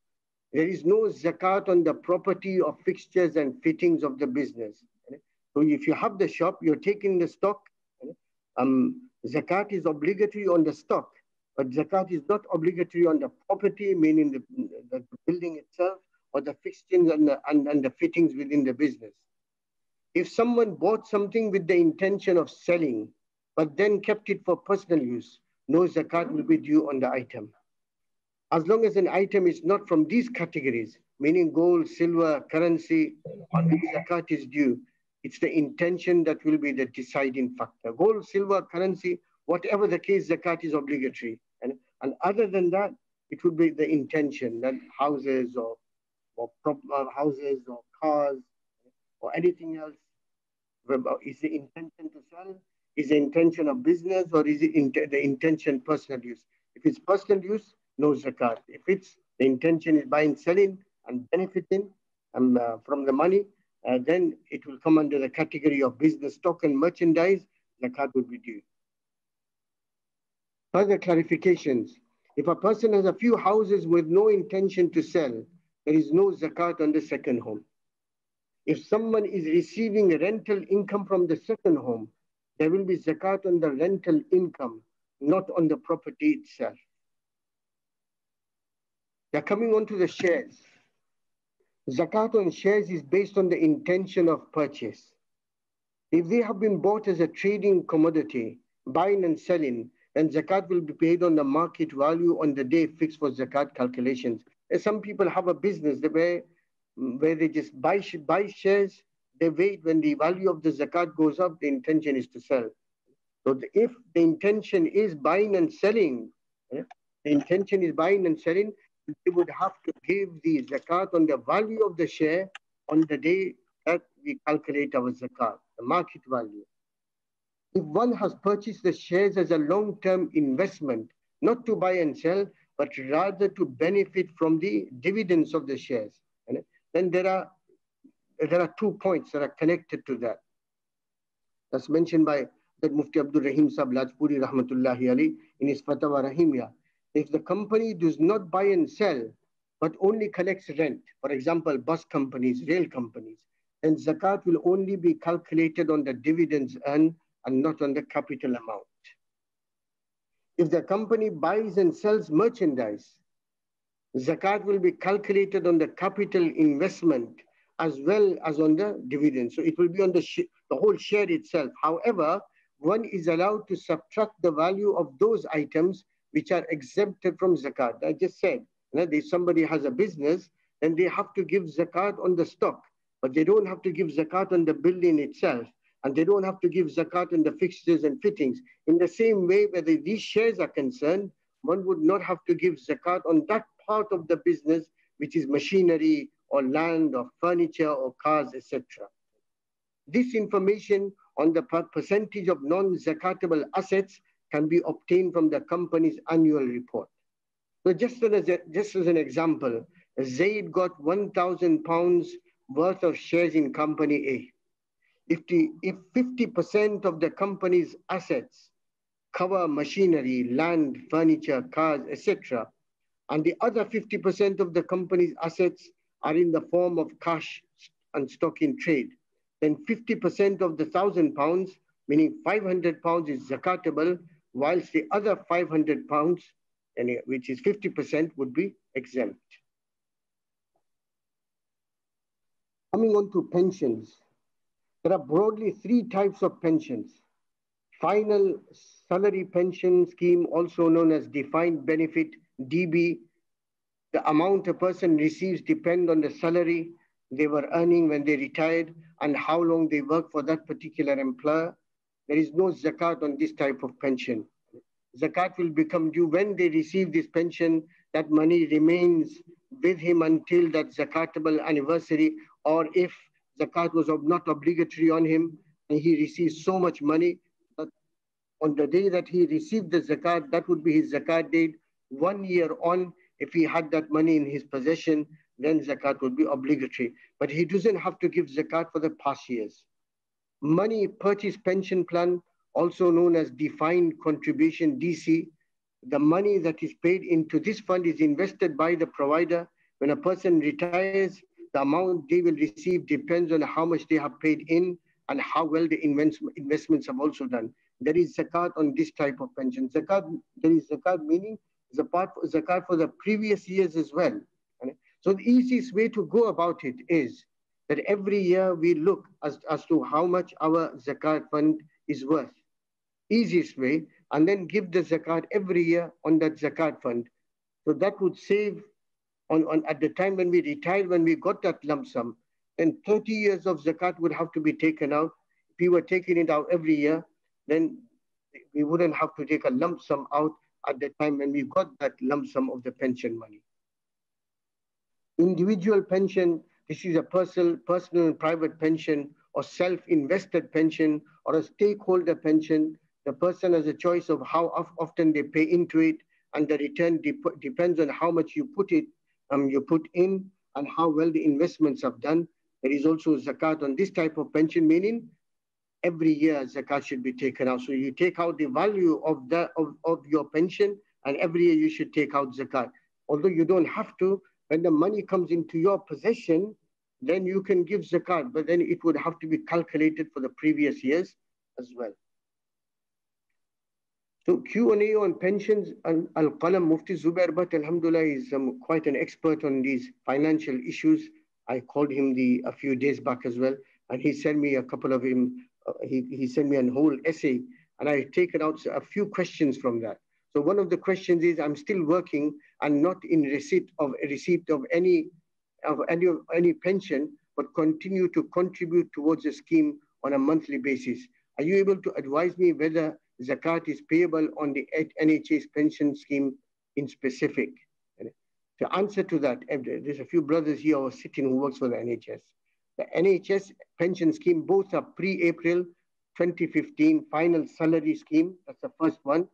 There is no zakat on the property or fixtures and fittings of the business. So if you have the shop, you're taking the stock. Zakat is obligatory on the stock, but zakat is not obligatory on the property, meaning the building itself, or the fixtures and the fittings within the business. If someone bought something with the intention of selling, but then kept it for personal use, no zakat will be due on the item. As long as an item is not from these categories, meaning gold, silver, currency, on which zakat is due, it's the intention that will be the deciding factor. Gold, silver, currency, whatever the case, zakat is obligatory. And other than that, it would be the intention that houses or houses or cars or anything else. Is the intention to sell? Is the intention of business, or is it the intention personal use? If it's personal use, no zakat. If it's the intention is buying, selling, and benefiting from the money, then it will come under the category of business, stock, and merchandise. Zakat would be due. Further clarifications. If a person has a few houses with no intention to sell, there is no zakat on the second home. If someone is receiving rental income from the second home, there will be zakat on the rental income, not on the property itself. They're coming on to the shares. Zakat on shares is based on the intention of purchase. If they have been bought as a trading commodity, buying and selling, then zakat will be paid on the market value on the day fixed for zakat calculations. As some people have a business where they just buy shares, they wait when the value of the zakat goes up, the intention is to sell. So if the intention is buying and selling, they would have to give the zakat on the value of the share on the day that we calculate our zakat, the market value. If one has purchased the shares as a long-term investment, not to buy and sell, but rather to benefit from the dividends of the shares, then there are 2 points that are connected to that. That's mentioned by that Mufti Abdul Rahim Sahib Lajpuri Rahmatullahi Ali in his Fatawa Rahimiyah. If the company does not buy and sell, but only collects rent, for example, bus companies, rail companies, then zakat will only be calculated on the dividends earned and not on the capital amount. If the company buys and sells merchandise, zakat will be calculated on the capital investment as well as on the dividend. So it will be on the whole share itself. However, one is allowed to subtract the value of those items which are exempted from zakat. I just said, if somebody has a business, then they have to give zakat on the stock, but they don't have to give zakat on the building itself, and they don't have to give zakat on the fixtures and fittings. In the same way, whether these shares are concerned, one would not have to give zakat on that part of the business, which is machinery or land or furniture or cars, etc. This information on the percentage of non-zakatable assets can be obtained from the company's annual report. So just as an example, Zaid got 1,000 pounds worth of shares in company A. If 50% of the company's assets cover machinery, land, furniture, cars, etc., and the other 50% of the company's assets are in the form of cash and stock in trade, then 50% of the £1,000, meaning £500 is zakatable, whilst the other £500, which is 50%, would be exempt. Coming on to pensions, there are broadly 3 types of pensions. Final salary pension scheme, also known as defined benefit, DB. The amount a person receives depends on the salary they were earning when they retired and how long they work for that particular employer. There is no zakat on this type of pension. Zakat will become due when they receive this pension. That money remains with him until that zakatable anniversary, or if zakat was not obligatory on him and he receives so much money that on the day that he received the zakat, that would be his zakat date. 1 year on, if he had that money in his possession, then zakat would be obligatory. But he doesn't have to give zakat for the past years. Money purchase pension plan, also known as defined contribution, DC. The money that is paid into this fund is invested by the provider. When a person retires, the amount they will receive depends on how much they have paid in and how well the investments have also done. There is zakat on this type of pension. There is zakat meaning zakat for the previous years as well. So the easiest way to go about it is that every year we look as to how much our zakat fund is worth. Easiest way, and then give the zakat every year on that zakat fund. So that would save on at the time when we retired, when we got that lump sum, then 30 years of zakat would have to be taken out. If we were taking it out every year, then we wouldn't have to take a lump sum out at the time when we got that lump sum of the pension money. Individual pension, this is a personal and private pension or self-invested pension or a stakeholder pension. The person has a choice of how often they pay into it, and the return depends on how much you put in and how well the investments have done. There is also zakat on this type of pension, meaning every year zakat should be taken out. So you take out the value of your pension, and every year you should take out zakat. Although you don't have to, when the money comes into your possession, then you can give zakat, but then it would have to be calculated for the previous years as well. So Q&A on pensions, Al-Qalam Mufti Zubair Bhatt, alhamdulillah, is quite an expert on these financial issues. I called him a few days back as well, and he sent me a couple of he sent me a whole essay, and I've taken out a few questions from that. So one of the questions is, I'm still working and not in receipt of any pension, but continue to contribute towards the scheme on a monthly basis. Are you able to advise me whether zakat is payable on the NHS pension scheme in specific? To answer to that, there's a few brothers here who are sitting who works for the NHS. The NHS pension scheme, both are pre-April 2015 final salary scheme. That's the first one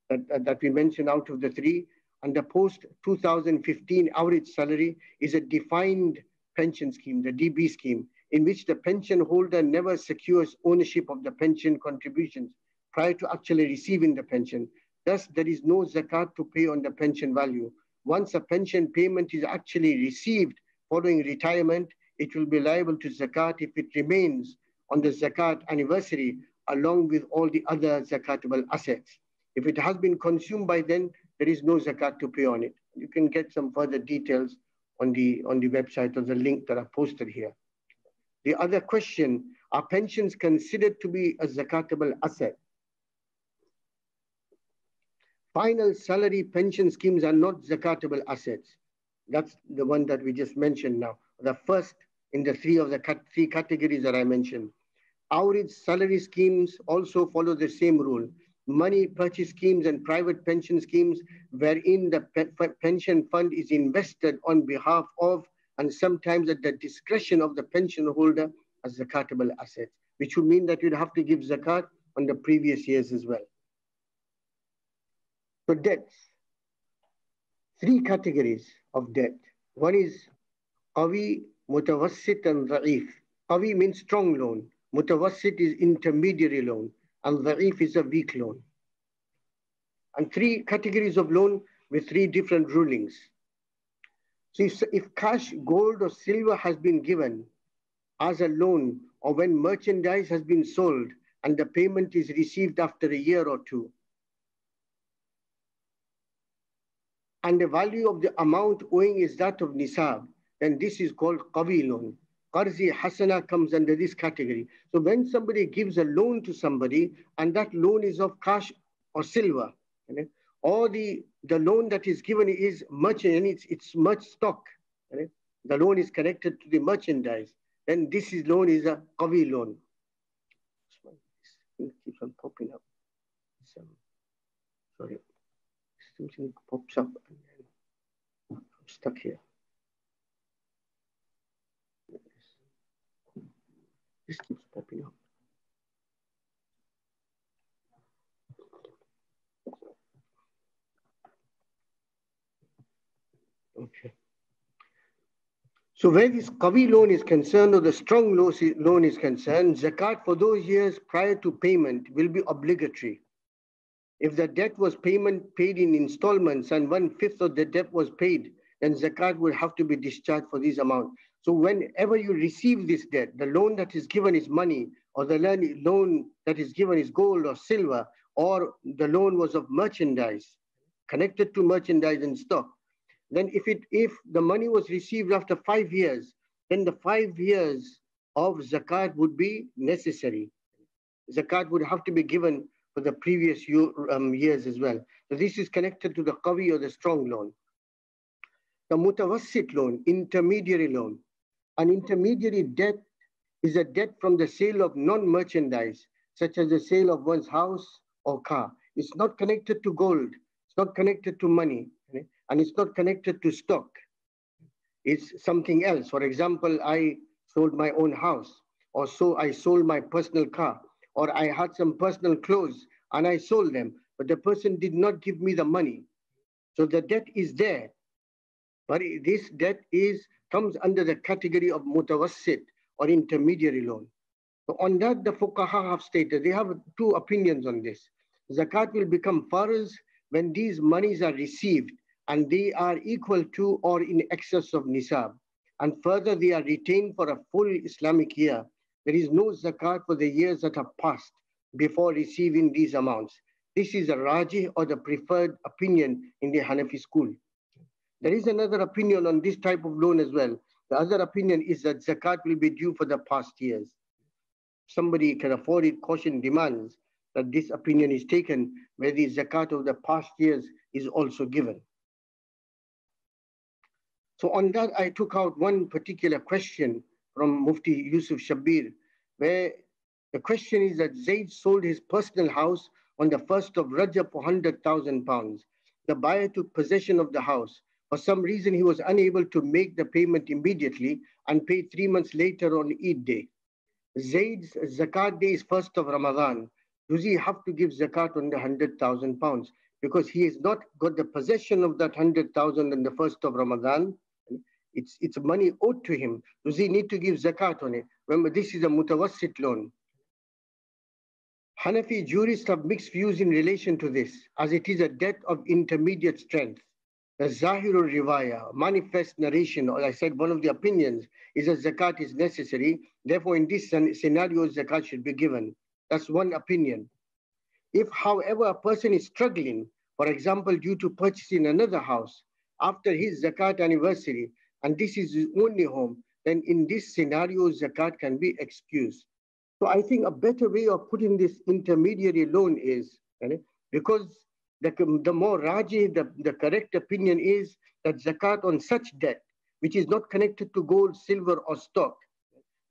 that we mentioned out of the 3. And the post-2015 average salary is a defined pension scheme, the DB scheme, in which the pension holder never secures ownership of the pension contributions prior to actually receiving the pension. Thus, there is no zakat to pay on the pension value. Once a pension payment is actually received following retirement, it will be liable to zakat if it remains on the zakat anniversary, along with all the other zakatable assets. If it has been consumed by then, there is no zakat to pay on it. You can get some further details on the website or the link that are posted here. The other question, are pensions considered to be a zakatable asset? Final salary pension schemes are not zakatable assets. That's the one that we just mentioned now. The first in the 3 of the 3 categories that I mentioned. Average salary schemes also follow the same rule. Money purchase schemes and private pension schemes wherein the pension fund is invested on behalf of and sometimes at the discretion of the pension holder as zakatable assets, which would mean that you'd have to give zakat on the previous years as well. So debts, 3 categories of debt. One is qawi, mutawassit and dha'if. Qawi means strong loan. Mutawassit is intermediary loan. And dha'if is a weak loan. And 3 categories of loan. with 3 different rulings. So if cash, gold or silver has been given as a loan, or when merchandise has been sold and the payment is received after a year or two, and the value of the amount owing is that of nisab, then this is called qawi loan. Qarzi hasana comes under this category. So when somebody gives a loan to somebody and that loan is of cash or silver, or the loan that is given is merchant and it's much stock, the loan is connected to the merchandise, then this loan is a qawi loan. It keeps on popping up. Sorry. Something pops up and then I'm stuck here. This keeps popping up. Okay. So where this qawi loan is concerned, or the strong loan is concerned, zakat for those years prior to payment will be obligatory. If the debt was paid in installments and 1/5 of the debt was paid, then zakat will have to be discharged for this amount. So whenever you receive this debt, the loan that is given is money, or the loan that is given is gold or silver, or the loan was of merchandise, connected to merchandise and stock, then if the money was received after 5 years, then the 5 years of zakat would be necessary. Zakat would have to be given for the previous years as well. So this is connected to the qawi or the strong loan. The mutawassit loan, intermediary loan. An intermediary debt is a debt from the sale of non-merchandise, such as the sale of one's house or car. It's not connected to gold, it's not connected to money, and it's not connected to stock. It's something else. For example, I sold my own house, or so I sold my personal car, or I had some personal clothes and I sold them, but the person did not give me the money. So the debt is there, but this debt comes under the category of mutawassit or intermediary loan. So on that, the fuqaha have stated, they have 2 opinions on this. Zakat will become farz when these monies are received and they are equal to or in excess of nisab. And further, they are retained for a full Islamic year. There is no zakat for the years that have passed before receiving these amounts. This is a rajih or the preferred opinion in the Hanafi school. There is another opinion on this type of loan as well. The other opinion is that zakat will be due for the past years. Somebody can afford it, caution demands that this opinion is taken where the zakat of the past years is also given. So on that, I took out one particular question from Mufti Yusuf Shabir, where the question is that Zaid sold his personal house on the 1st of Rajab for £100,000. The buyer took possession of the house. For some reason, he was unable to make the payment immediately and paid 3 months later on Eid day. Zaid's zakat day is 1st of Ramadan. Does he have to give zakat on the £100,000? Because he has not got the possession of that 100,000 on the 1st of Ramadan. It's money owed to him. Does he need to give zakat on it? Remember, this is a mutawassit loan. Hanafi jurists have mixed views in relation to this, as it is a debt of intermediate strength. The Zahirul Riwaya, manifest narration, or I said one of the opinions, is that zakat is necessary. Therefore, in this scenario, zakat should be given. That's one opinion. If, however, a person is struggling, for example, due to purchasing another house after his zakat anniversary, and this is his only home, then in this scenario, zakat can be excused. So I think a better way of putting this intermediary loan is, because the more raji, the correct opinion is that zakat on such debt, which is not connected to gold, silver, or stock,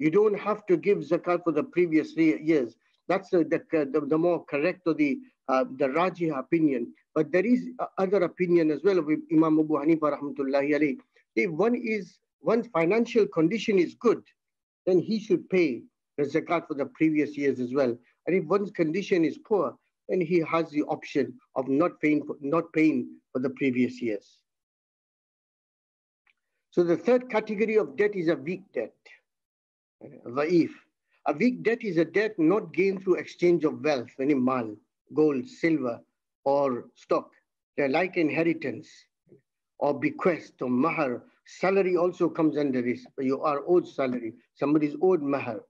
you don't have to give zakat for the previous years. That's the more correct or the raji opinion. But there is other opinion as well of Imam Abu Hanifa rahmatullahi alayhi. If one's financial condition is good, then he should pay the zakat for the previous years as well. And if one's condition is poor, then he has the option of not paying for the previous years. So the third category of debt is a weak debt, dha'if. A weak debt is a debt not gained through exchange of wealth, any mal, gold, silver, or stock. They're like inheritance or bequest or mahar. Salary also comes under this. You are owed salary. Somebody is owed mahar.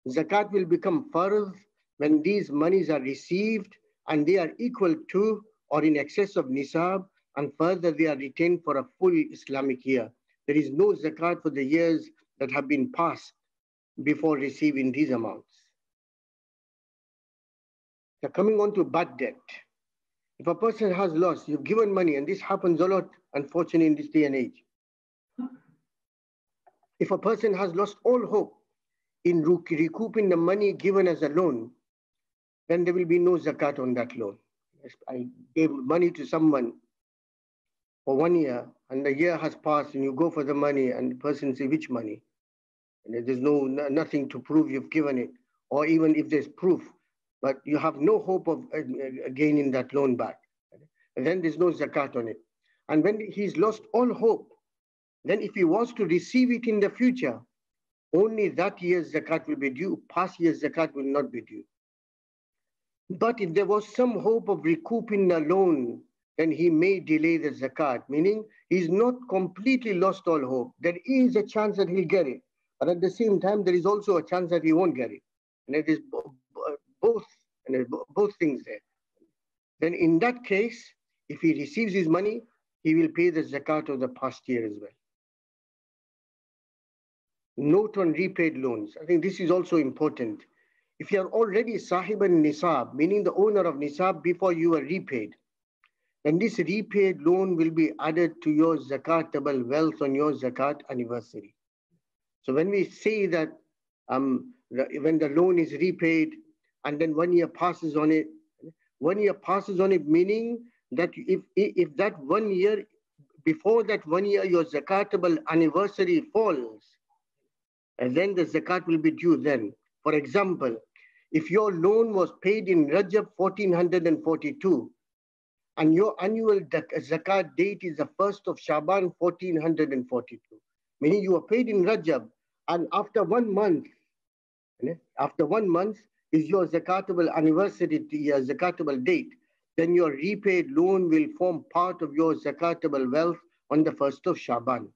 Zakat will become fard when these monies are received and they are equal to or in excess of nisab, and further they are retained for a full Islamic year. There is no zakat for the years that have been passed before receiving these amounts. Now coming on to bad debt. If a person has lost, you've given money, and this happens a lot, unfortunately, in this day and age. If a person has lost all hope in recouping the money given as a loan, then there will be no zakat on that loan. I gave money to someone for 1 year, and the year has passed, and you go for the money, and the person says, which money? And there's nothing to prove you've given it, or even if there's proof, but you have no hope of gaining that loan back. And then there's no zakat on it. And when he's lost all hope, then if he wants to receive it in the future, only that year's zakat will be due. Past year's zakat will not be due. But if there was some hope of recouping the loan, then he may delay the zakat, meaning he's not completely lost all hope. There is a chance that he'll get it. But at the same time, there is also a chance that he won't get it. And it is both things there. Then in that case, if he receives his money, he will pay the zakat of the past year as well. Note on repaid loans. I think this is also important. If you are already sahib al-nisab, meaning the owner of nisab before you are repaid, then this repaid loan will be added to your zakatable wealth on your zakat anniversary. So when we say that when the loan is repaid and then 1 year passes on it, 1 year passes on it, meaning that if that 1 year, before that 1 year, your zakatable anniversary falls, and then the zakat will be due then. For example, if your loan was paid in Rajab 1442, and your annual zakat date is the 1st of Shaban 1442, meaning you were paid in Rajab, and after 1 month, is your zakatable anniversary, your zakatable date, then your repaid loan will form part of your zakatable wealth on the 1st of Shaban.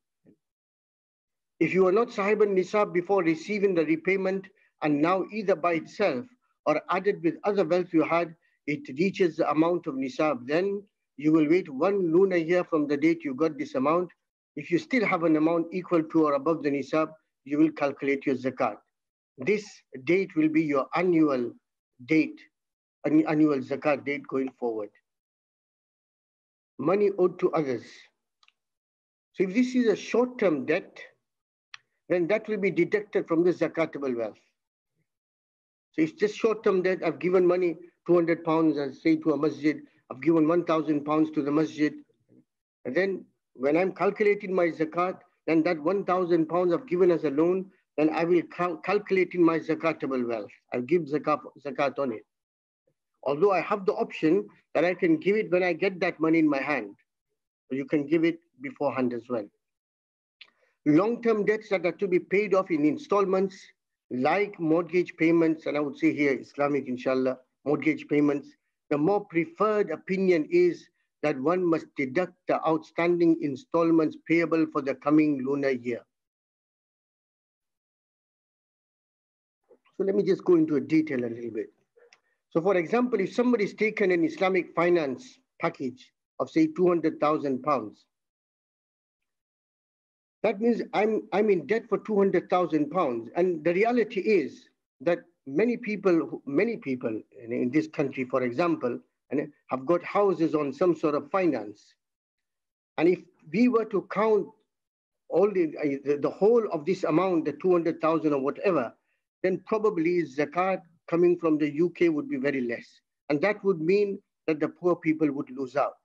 If you are not sahib al-nisab before receiving the repayment, and now either by itself or added with other wealth you had, it reaches the amount of nisab, then you will wait 1 lunar year from the date you got this amount. If you still have an amount equal to or above the nisab, you will calculate your zakat. This date will be your annual date, annual zakat date going forward. Money owed to others. So if this is a short-term debt, then that will be deducted from the zakatable wealth. So it's just short-term debt. I've given money, 200 pounds, I say to a masjid, I've given 1,000 pounds to the masjid. And then when I'm calculating my zakat, then that 1,000 pounds I've given as a loan, then I will calculate in my zakatable wealth. I'll give zakat on it. Although I have the option that I can give it when I get that money in my hand. So you can give it beforehand as well. Long-term debts that are to be paid off in installments, like mortgage payments, and I would say here Islamic, inshallah, mortgage payments, the more preferred opinion is that one must deduct the outstanding installments payable for the coming lunar year. So let me just go into a detail a little bit. So for example, if somebody's taken an Islamic finance package of say 200,000 pounds, that means I'm in debt for 200,000 pounds. And the reality is that many people in this country, for example, have got houses on some sort of finance. And if we were to count all the whole of this amount, the 200,000 or whatever, then probably zakat coming from the UK would be very less. And that would mean that the poor people would lose out.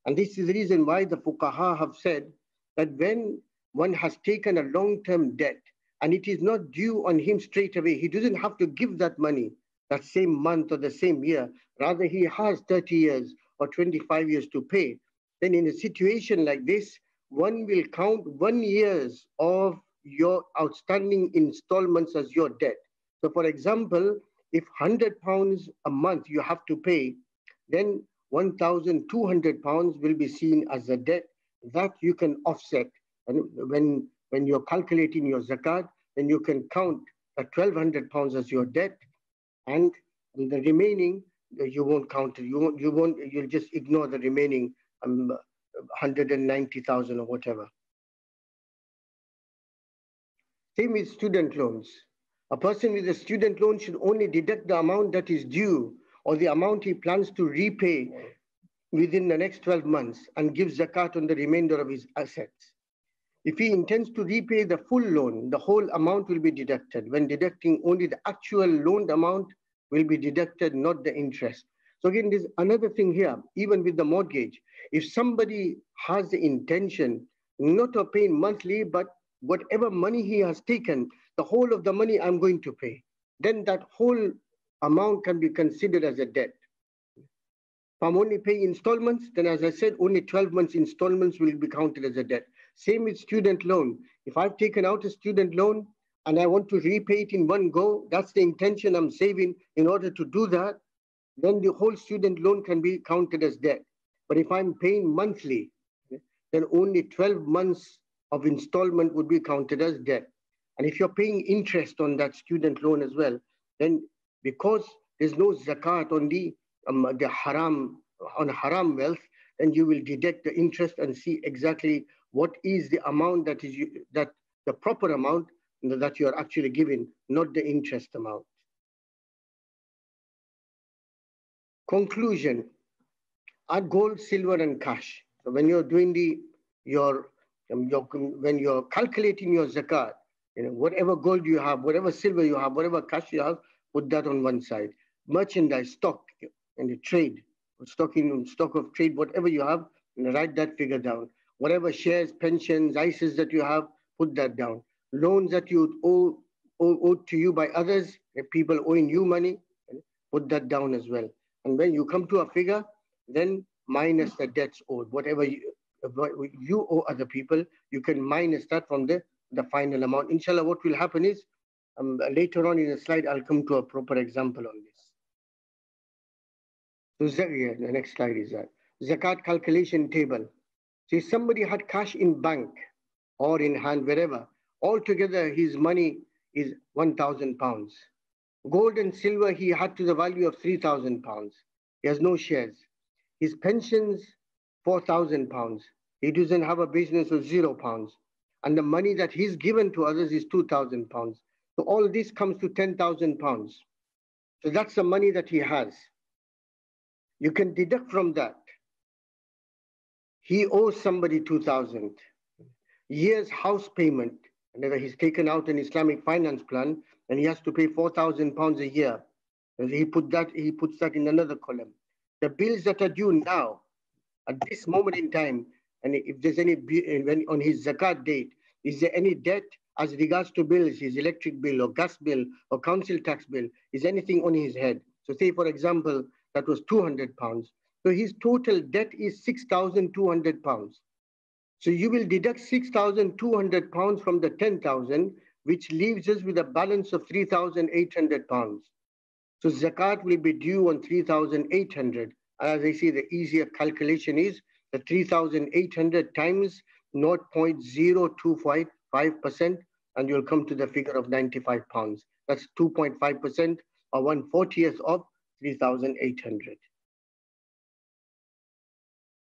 And this is the reason why the fuqaha have said that when one has taken a long-term debt and it is not due on him straight away, he doesn't have to give that money that same month or the same year. Rather, he has 30 years or 25 years to pay. Then in a situation like this, one will count 1 year of your outstanding installments as your debt. So for example, if 100 pounds a month you have to pay, then £1,200 will be seen as a debt that you can offset. And when you're calculating your zakat, then you can count £1,200 as your debt, and the remaining you won't count it. You'll just ignore the remaining 190,000 or whatever. Same with student loans. A person with a student loan should only deduct the amount that is due or the amount he plans to repay within the next 12 months and give zakat on the remainder of his assets. If he intends to repay the full loan, the whole amount will be deducted. When deducting, only the actual loaned amount will be deducted, not the interest. So again, there's another thing here, even with the mortgage. If somebody has the intention not of paying monthly, but whatever money he has taken, the whole of the money I'm going to pay, then that whole amount can be considered as a debt. If I'm only paying installments, then as I said, only 12 months installments will be counted as a debt. Same with student loan. If I've taken out a student loan and I want to repay it in one go, that's the intention I'm saving in order to do that, then the whole student loan can be counted as debt. But if I'm paying monthly, then only 12 months of installment would be counted as debt. And if you're paying interest on that student loan as well, then because there's no zakat on the haram wealth, then you will deduct the interest and see exactly what is the amount that the proper amount that you are actually giving, not the interest amount. Conclusion: add gold, silver, and cash. So when you're doing when you're calculating your zakat, whatever gold you have, whatever silver you have, whatever cash you have, put that on one side. Merchandise, stock, and the trade, stock of trade, whatever you have, write that figure down. Whatever shares, pensions, ISAs that you have, put that down. Loans that you owe to you by others, people owing you money, put that down as well. And when you come to a figure, then minus the debts owed. Whatever you owe other people, you can minus that from the final amount. Inshallah, what will happen is, later on in the slide, I'll come to a proper example on this. So the next slide is that. Zakat calculation table. So if somebody had cash in bank or in hand, wherever, altogether his money is £1,000. Gold and silver he had to the value of £3,000. He has no shares. His pensions, £4,000. He doesn't have a business of £0. And the money that he's given to others is £2,000. So all this comes to £10,000. So that's the money that he has. You can deduct from that. He owes somebody 2,000. Year's house payment, and he's taken out an Islamic finance plan, and he has to pay £4,000 a year. And he puts that in another column. The bills that are due now, at this moment in time, and if there's any, on his zakat date, is there any debt as regards to bills, his electric bill or gas bill or council tax bill, is anything on his head? So say, for example, that was £200. So his total debt is £6,200. So you will deduct £6,200 from the 10,000, which leaves us with a balance of £3,800. So zakat will be due on 3,800. As I say, the easier calculation is the 3,800 times 0.0255%, and you'll come to the figure of £95. That's 2.5% or 1/40th of 3,800.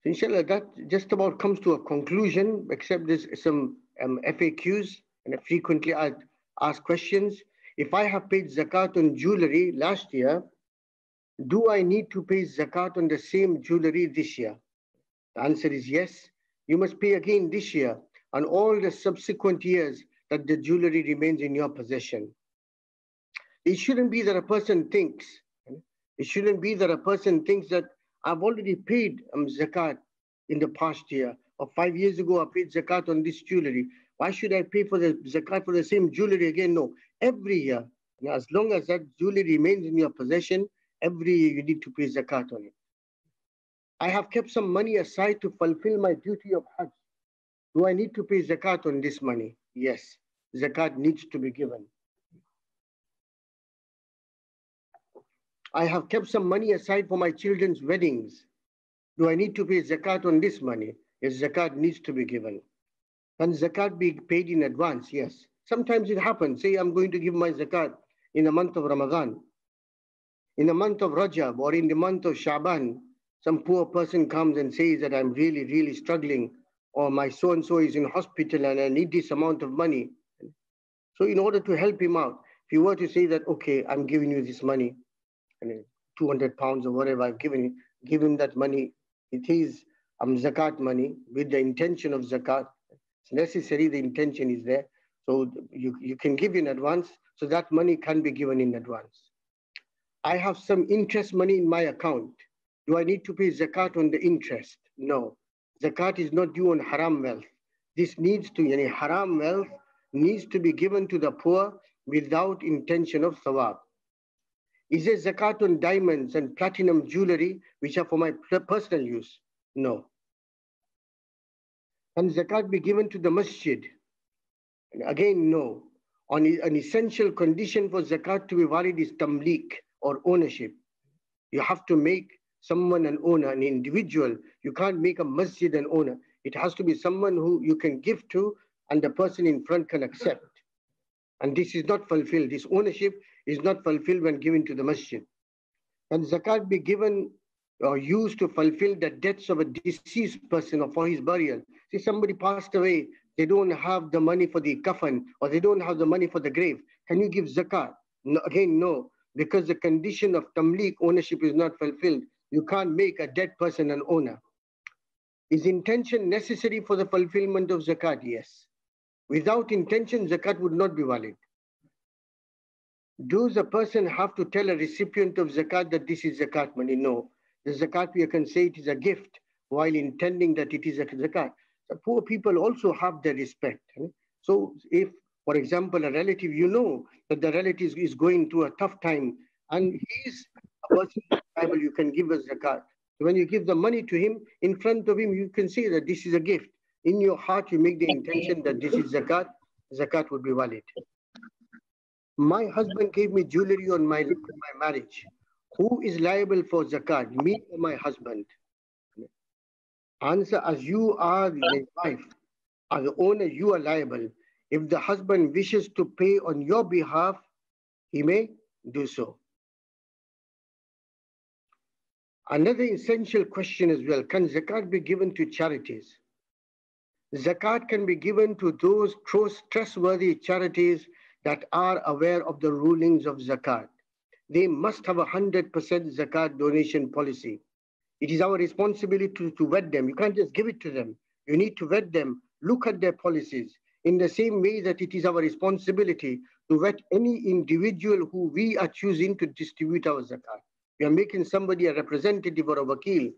So inshallah, that just about comes to a conclusion, except there's some FAQs and frequently asked questions. If I have paid zakat on jewelry last year, do I need to pay zakat on the same jewelry this year? The answer is yes. You must pay again this year and all the subsequent years that the jewelry remains in your possession. It shouldn't be that a person thinks, that I've already paid zakat in the past year, or 5 years ago I paid zakat on this jewelry. Why should I pay for the zakat for the same jewelry again? No, every year, as long as that jewelry remains in your possession, every year you need to pay zakat on it. I have kept some money aside to fulfill my duty of Hajj. Do I need to pay zakat on this money? Yes, zakat needs to be given. I have kept some money aside for my children's weddings. Do I need to pay zakat on this money? Yes, zakat needs to be given. Can zakat be paid in advance? Yes. Sometimes it happens. Say I'm going to give my zakat in the month of Ramadan. In the month of Rajab or in the month of Shaban, some poor person comes and says that I'm really, really struggling, or my so-and-so is in hospital and I need this amount of money. So in order to help him out, if you were to say that, okay, I'm giving you this money, and 200 pounds or whatever I've given that money, it is zakat money with the intention of zakat. It's necessary, the intention is there. So you can give in advance, so that money can be given in advance. I have some interest money in my account. Do I need to pay zakat on the interest? No. Zakat is not due on haram wealth. This needs to, haram wealth needs to be given to the poor without intention of thawab. Is there zakat on diamonds and platinum jewelry, which are for my personal use? No. Can zakat be given to the masjid? Again, no. An essential condition for zakat to be valid is tamlik, or ownership. You have to make someone an owner, an individual. You can't make a masjid an owner. It has to be someone who you can give to and the person in front can accept. And this is not fulfilled. This ownership is not fulfilled when given to the masjid. Can zakat be given or used to fulfill the debts of a deceased person or for his burial? See, somebody passed away, they don't have the money for the kafan, or they don't have the money for the grave. Can you give zakat? No, again, no, because the condition of tamlik, ownership, is not fulfilled. You can't make a dead person an owner. Is intention necessary for the fulfillment of zakat? Yes. Without intention, zakat would not be valid. Does a person have to tell a recipient of zakat that this is zakat money? No. The zakat, you can say it is a gift while intending that it is a zakat. The poor people also have their respect. So if, for example, a relative, you know that the relative is going through a tough time and he is a person liable, you can give a zakat. So when you give the money to him, in front of him, you can say that this is a gift. In your heart, you make the intention that this is zakat. Zakat would be valid. My husband gave me jewelry on my marriage. Who is liable for zakat, me or my husband? Answer, as you are the wife, as the owner, you are liable. If the husband wishes to pay on your behalf, he may do so. Another essential question as well, can zakat be given to charities? Zakat can be given to those trustworthy charities that are aware of the rulings of zakat. They must have 100% zakat donation policy. It is our responsibility to vet them. You can't just give it to them. You need to vet them, look at their policies. In the same way that it is our responsibility to vet any individual who we are choosing to distribute our zakat. We are making somebody a representative or a wakil.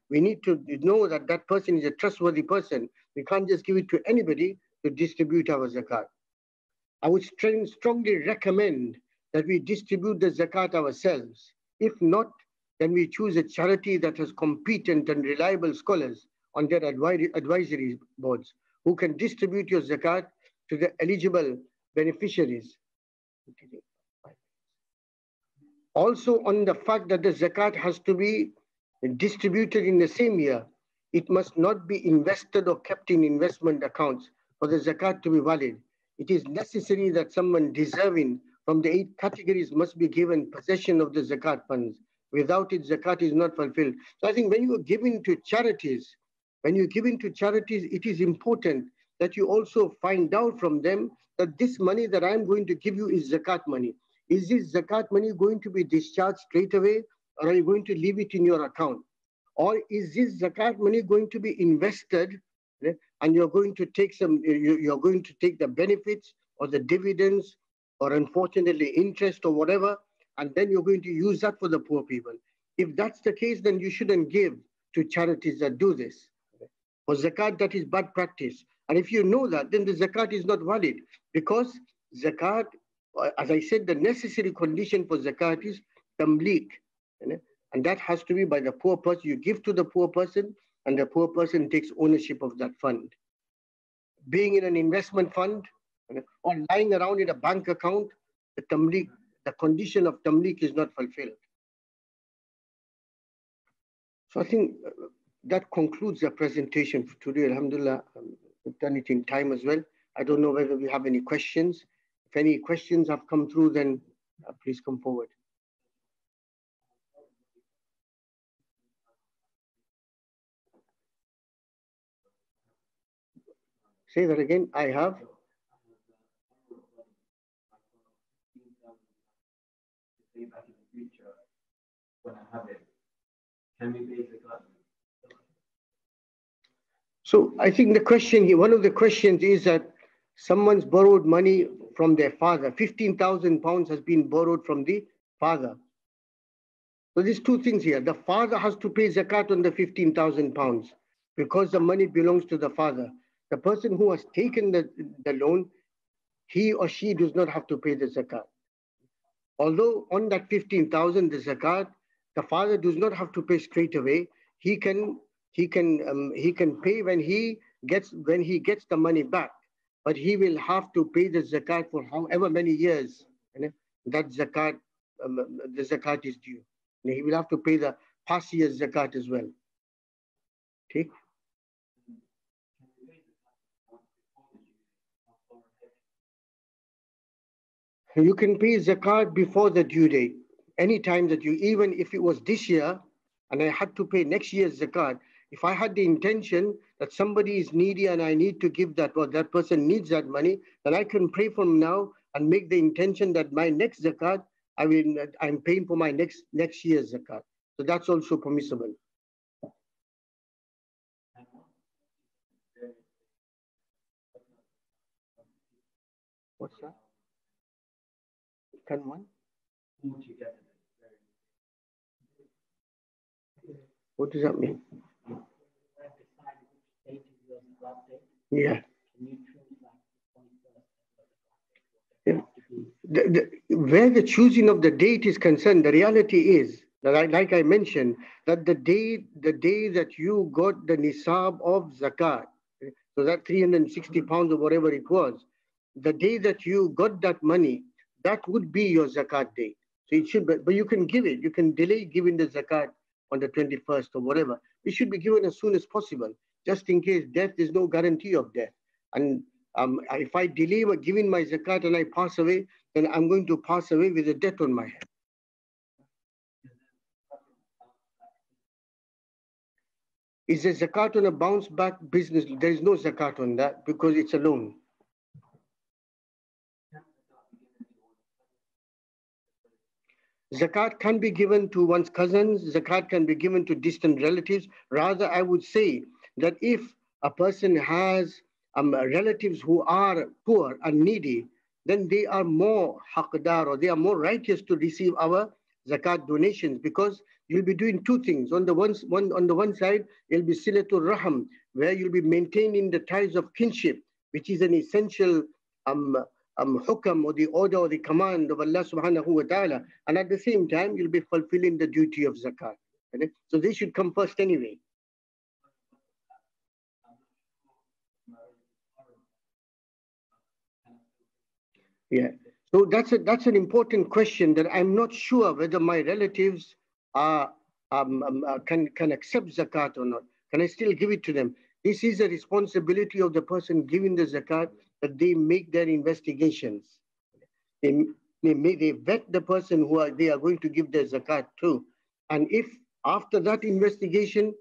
We need to know that that person is a trustworthy person. We can't just give it to anybody to distribute our zakat. I would strongly recommend that we distribute the zakat ourselves. If not, then we choose a charity that has competent and reliable scholars on their advisory boards who can distribute your zakat to the eligible beneficiaries. Also, on the fact that the zakat has to be distributed in the same year, it must not be invested or kept in investment accounts for the zakat to be valid. It is necessary that someone deserving from the 8 categories must be given possession of the zakat funds. Without it, zakat is not fulfilled. So I think when you are giving to charities, it is important that you also find out from them that this money that I'm going to give you is zakat money. Is this zakat money going to be discharged straight away, or are you going to leave it in your account? Or is this zakat money going to be invested, and you're going to take the benefits or the dividends or unfortunately interest or whatever, and then you're going to use that for the poor people? If that's the case, then you shouldn't give to charities that do this. For zakat, that is bad practice. And if you know that, then the zakat is not valid, because zakat, as I said, the necessary condition for zakat is tamlik. And that has to be by the poor person. You give to the poor person, and the poor person takes ownership of that fund. Being in an investment fund or lying around in a bank account, the condition of tamlik is not fulfilled. So I think that concludes the presentation for today. Alhamdulillah, we've done it in time as well. I don't know whether we have any questions. If any questions have come through, then please come forward. Say that again. I have. Back in the future, when I have it, can we pay zakat? So I think the question here, one of the questions is that someone's borrowed money from their father. 15,000 pounds has been borrowed from the father. So there's two things here. The father has to pay zakat on the 15,000 pounds because the money belongs to the father. The person who has taken the loan, he or she does not have to pay the zakat. Although on that 15,000, the zakat, the father does not have to pay straight away. He can pay when he gets the money back, but he will have to pay the zakat for however many years that zakat, the zakat is due. And he will have to pay the past year's zakat as well. Okay. You can pay zakat before the due date. Anytime that you, even if it was this year and I had to pay next year's zakat, if I had the intention that somebody is needy and I need to give that, or that person needs that money, then I can pray from now and make the intention that my next zakat, I'm paying for my next year's zakat. So that's also permissible. What's that? Can one? What does that mean? Yeah. Where the choosing of the date is concerned, the reality is that, like I mentioned, that the day that you got the nisab of zakat, so that 360 pounds or whatever it was, the day that you got that money, that would be your zakat date. So it should be, but you can give it. You can delay giving the zakat on the 21st or whatever. It should be given as soon as possible, just in case death is no guarantee of death. And if I delay giving my zakat and I pass away, then I'm going to pass away with a debt on my head. Is the zakat on a bounce back business? There is no zakat on that because it's a loan. Zakat can be given to one's cousins. Zakat can be given to distant relatives. Rather, I would say that if a person has relatives who are poor and needy, then they are more haqdar, or they are more righteous to receive our zakat donations, because you'll be doing two things. On the one side, you'll be silatul raham, where you'll be maintaining the ties of kinship, which is an essential hukam, or the order or the command of Allah subhanahu wa ta'ala, and at the same time you'll be fulfilling the duty of zakat. Okay? So they should come first anyway. Yeah, so that's an important question that I'm not sure whether my relatives are can accept zakat or not. Can I still give it to them? This is a responsibility of the person giving the zakat, that they make their investigations. They vet the person they are going to give their zakat to, and if after that investigation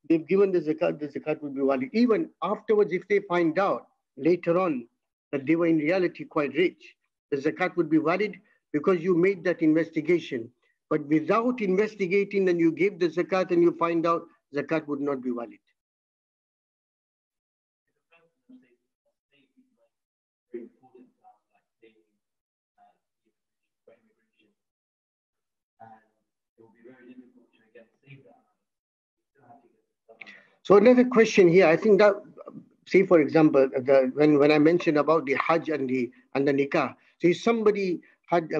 they've given the zakat will be valid. Even afterwards, if they find out later on that they were in reality quite rich, the zakat would be valid because you made that investigation. But without investigating and you gave the zakat and you find out, zakat would not be valid. So another question here, I think that, say for example, when I mentioned about the Hajj and the Nikah, so if somebody had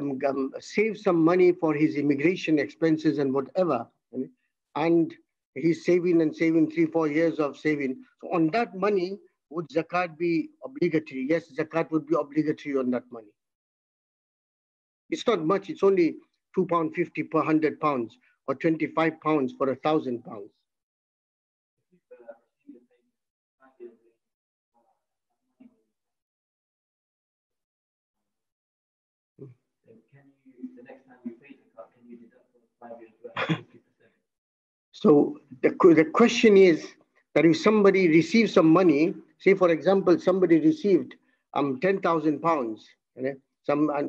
saved some money for his immigration expenses and whatever, and he's saving 3-4 years of saving, so on that money, would zakat be obligatory? Yes, zakat would be obligatory on that money. It's not much, it's only £2.50 per £100. or 25 pounds for 1,000 pounds. The next time you pay zakat, can you deduct from 5 years worth 50%? So the question is that if somebody receives some money, say for example, somebody received 10,000 pounds, and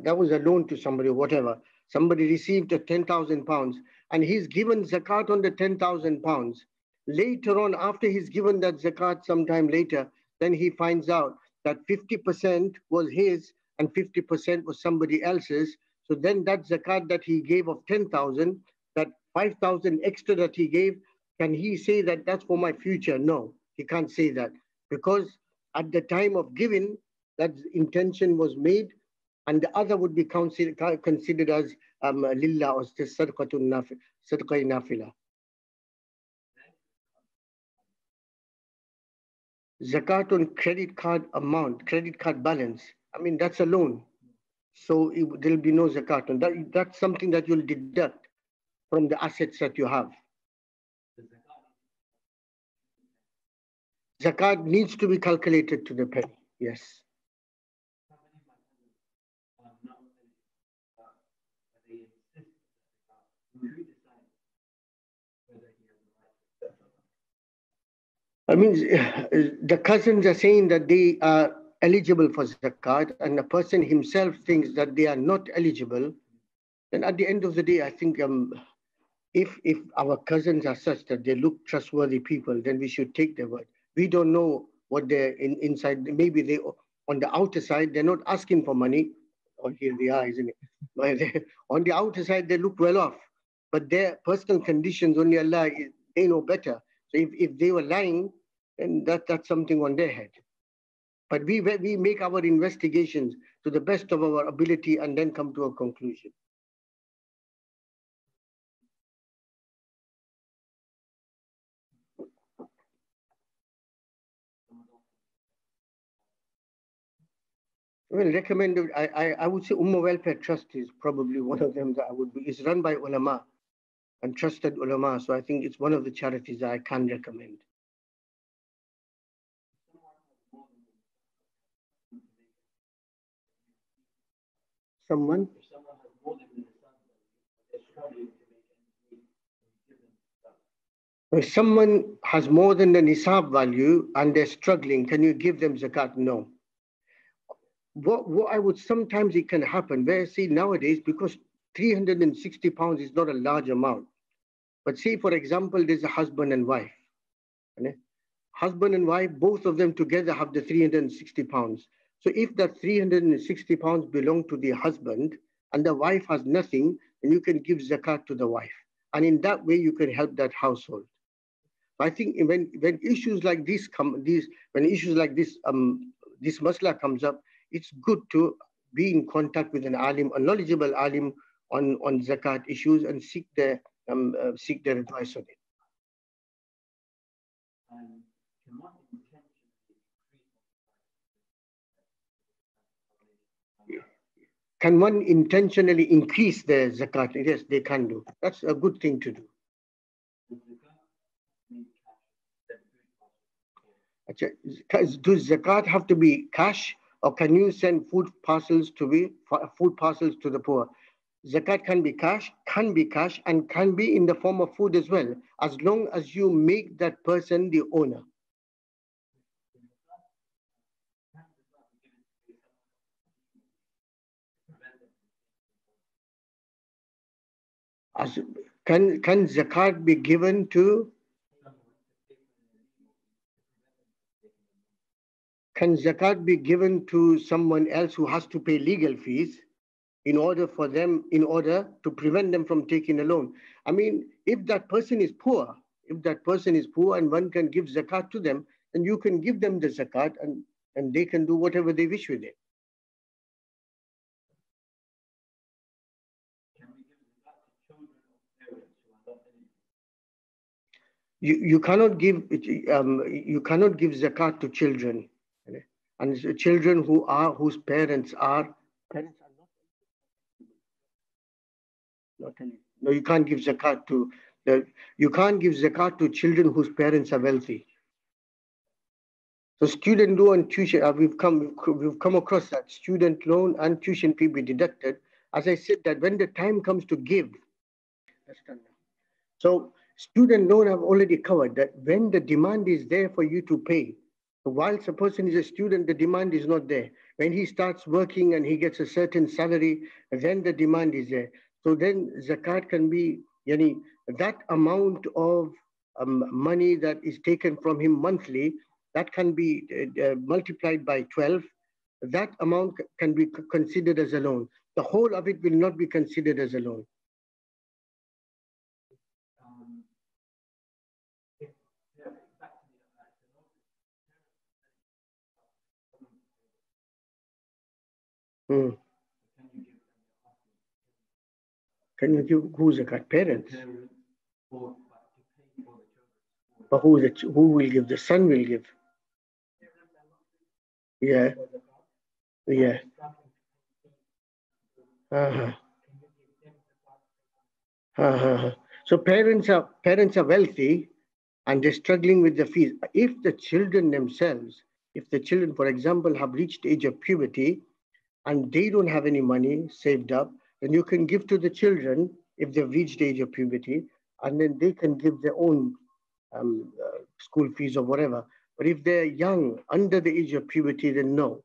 that was a loan to somebody or whatever. Somebody received 10,000 pounds and he's given zakat on the 10,000 pounds. Later on, after he's given that zakat sometime later, then he finds out that 50% was his and 50% was somebody else's. So then that zakat that he gave of 10,000, that 5,000 extra that he gave, can he say that that's for my future? No, he can't say that, because at the time of giving, that intention was made, and the other would be considered as lillah or sadaqah nafila. Zakat on credit card amount, credit card balance, I mean, that's a loan. So there'll be no zakat on that. That's something that you'll deduct from the assets that you have. Zakat needs to be calculated to the penny, yes. I mean, the cousins are saying that they are eligible for zakat, and the person himself thinks that they are not eligible. Then at the end of the day, I think if our cousins are such that they look trustworthy people, then we should take their word. We don't know what they're inside. Maybe they, on the outer side, they're not asking for money. Oh, here they are, isn't it? On the outer side, they look well off, but their personal conditions, only Allah, they know better. So if they were lying, then that's something on their head. But we make our investigations to the best of our ability and then come to a conclusion. Well, recommended, I would say Ummah Welfare Trust is probably one of them that I would be. It's run by ulama and trusted ulama. So I think it's one of the charities that I can recommend. Someone? If someone has more than the nisab value and they're struggling, can you give them zakat? No. What I would sometimes it can happen, where see nowadays, because 360 pounds is not a large amount. But say, for example, there's a husband and wife. Husband and wife, both of them together have the 360 pounds. So if that 360 pounds belong to the husband and the wife has nothing, then you can give zakat to the wife. And in that way, you can help that household. I think when issues like this this masla comes up, it's good to be in contact with an alim, a knowledgeable alim on zakat issues, and seek their advice on it. Can one intentionally increase their zakat? Yes, they can do. That's a good thing to do. Does zakat have to be cash, or can you send food parcels to the poor? Zakat can be cash, and can be in the form of food as well, as long as you make that person the owner. Can zakat be given to? Can zakat be given to someone else who has to pay legal fees in order to prevent them from taking a loan? I mean, if that person is poor, and one can give zakat to them, then you can give them the zakat and they can do whatever they wish with it. You cannot give zakat to children, and children whose parents are not eligible. No, you can't give zakat to children whose parents are wealthy. So student loan and tuition, we've come across that student loan and tuition fee be deducted. As I said, that when the time comes to give, that's done now. So student loan I've already covered that when the demand is there for you to pay. So whilst a person is a student, the demand is not there. When he starts working and he gets a certain salary, then the demand is there. So then zakat can be that amount of money that is taken from him monthly, that can be multiplied by 12. That amount can be considered as a loan. The whole of it will not be considered as a loan. Hmm. Can you give who zakat? Parents. But who will give? The son will give. Yeah. Yeah. Uh-huh. Uh-huh. So parents are wealthy and they're struggling with the fees. If the children themselves, for example, have reached age of puberty and they don't have any money saved up, then you can give to the children if they've reached age of puberty, and then they can give their own school fees or whatever. But if they're young, under the age of puberty, then no.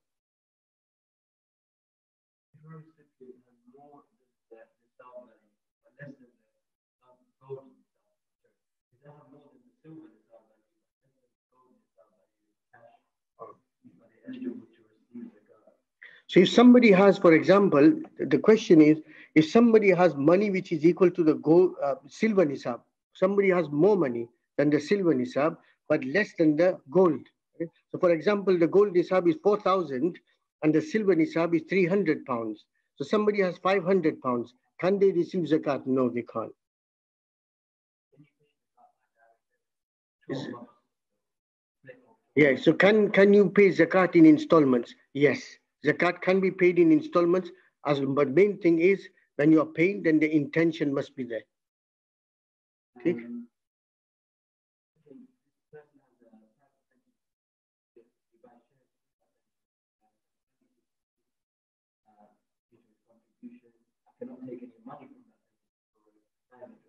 So if somebody has, for example, the question is, if somebody has money which is equal to the gold, silver nisab, somebody has more money than the silver nisab, but less than the gold. Okay? So for example, the gold nisab is 4,000 and the silver nisab is 300 pounds. So somebody has 500 pounds. Can they receive zakat? No, they can't. Yeah, so can you pay zakat in installments? Yes, zakat can be paid in installments, but main thing is when you are paying, then the intention must be there. Okay.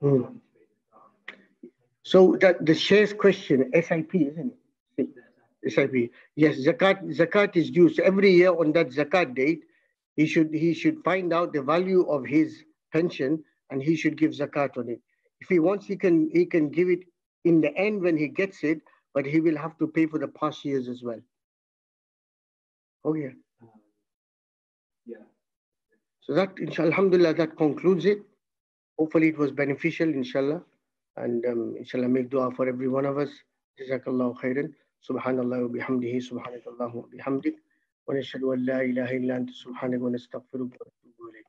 Hmm. So that the shares question, SIP, isn't it? SIP. Yes, zakat is due. So every year on that zakat date, he should find out the value of his pension and he should give zakat on it. If he wants, he can give it in the end when he gets it, but he will have to pay for the past years as well. Oh yeah. So that, inshallah, alhamdulillah, that concludes it. Hopefully it was beneficial, inshallah. And inshallah, make dua for every one of us. Jazakallahu khairan. Subhanallah wa bihamdihi, subhanakallahu wa bihamdik. Wa nashhadu an la ilaha illa anta subhanaka wa nastaghfiruka wa natubu ilayk.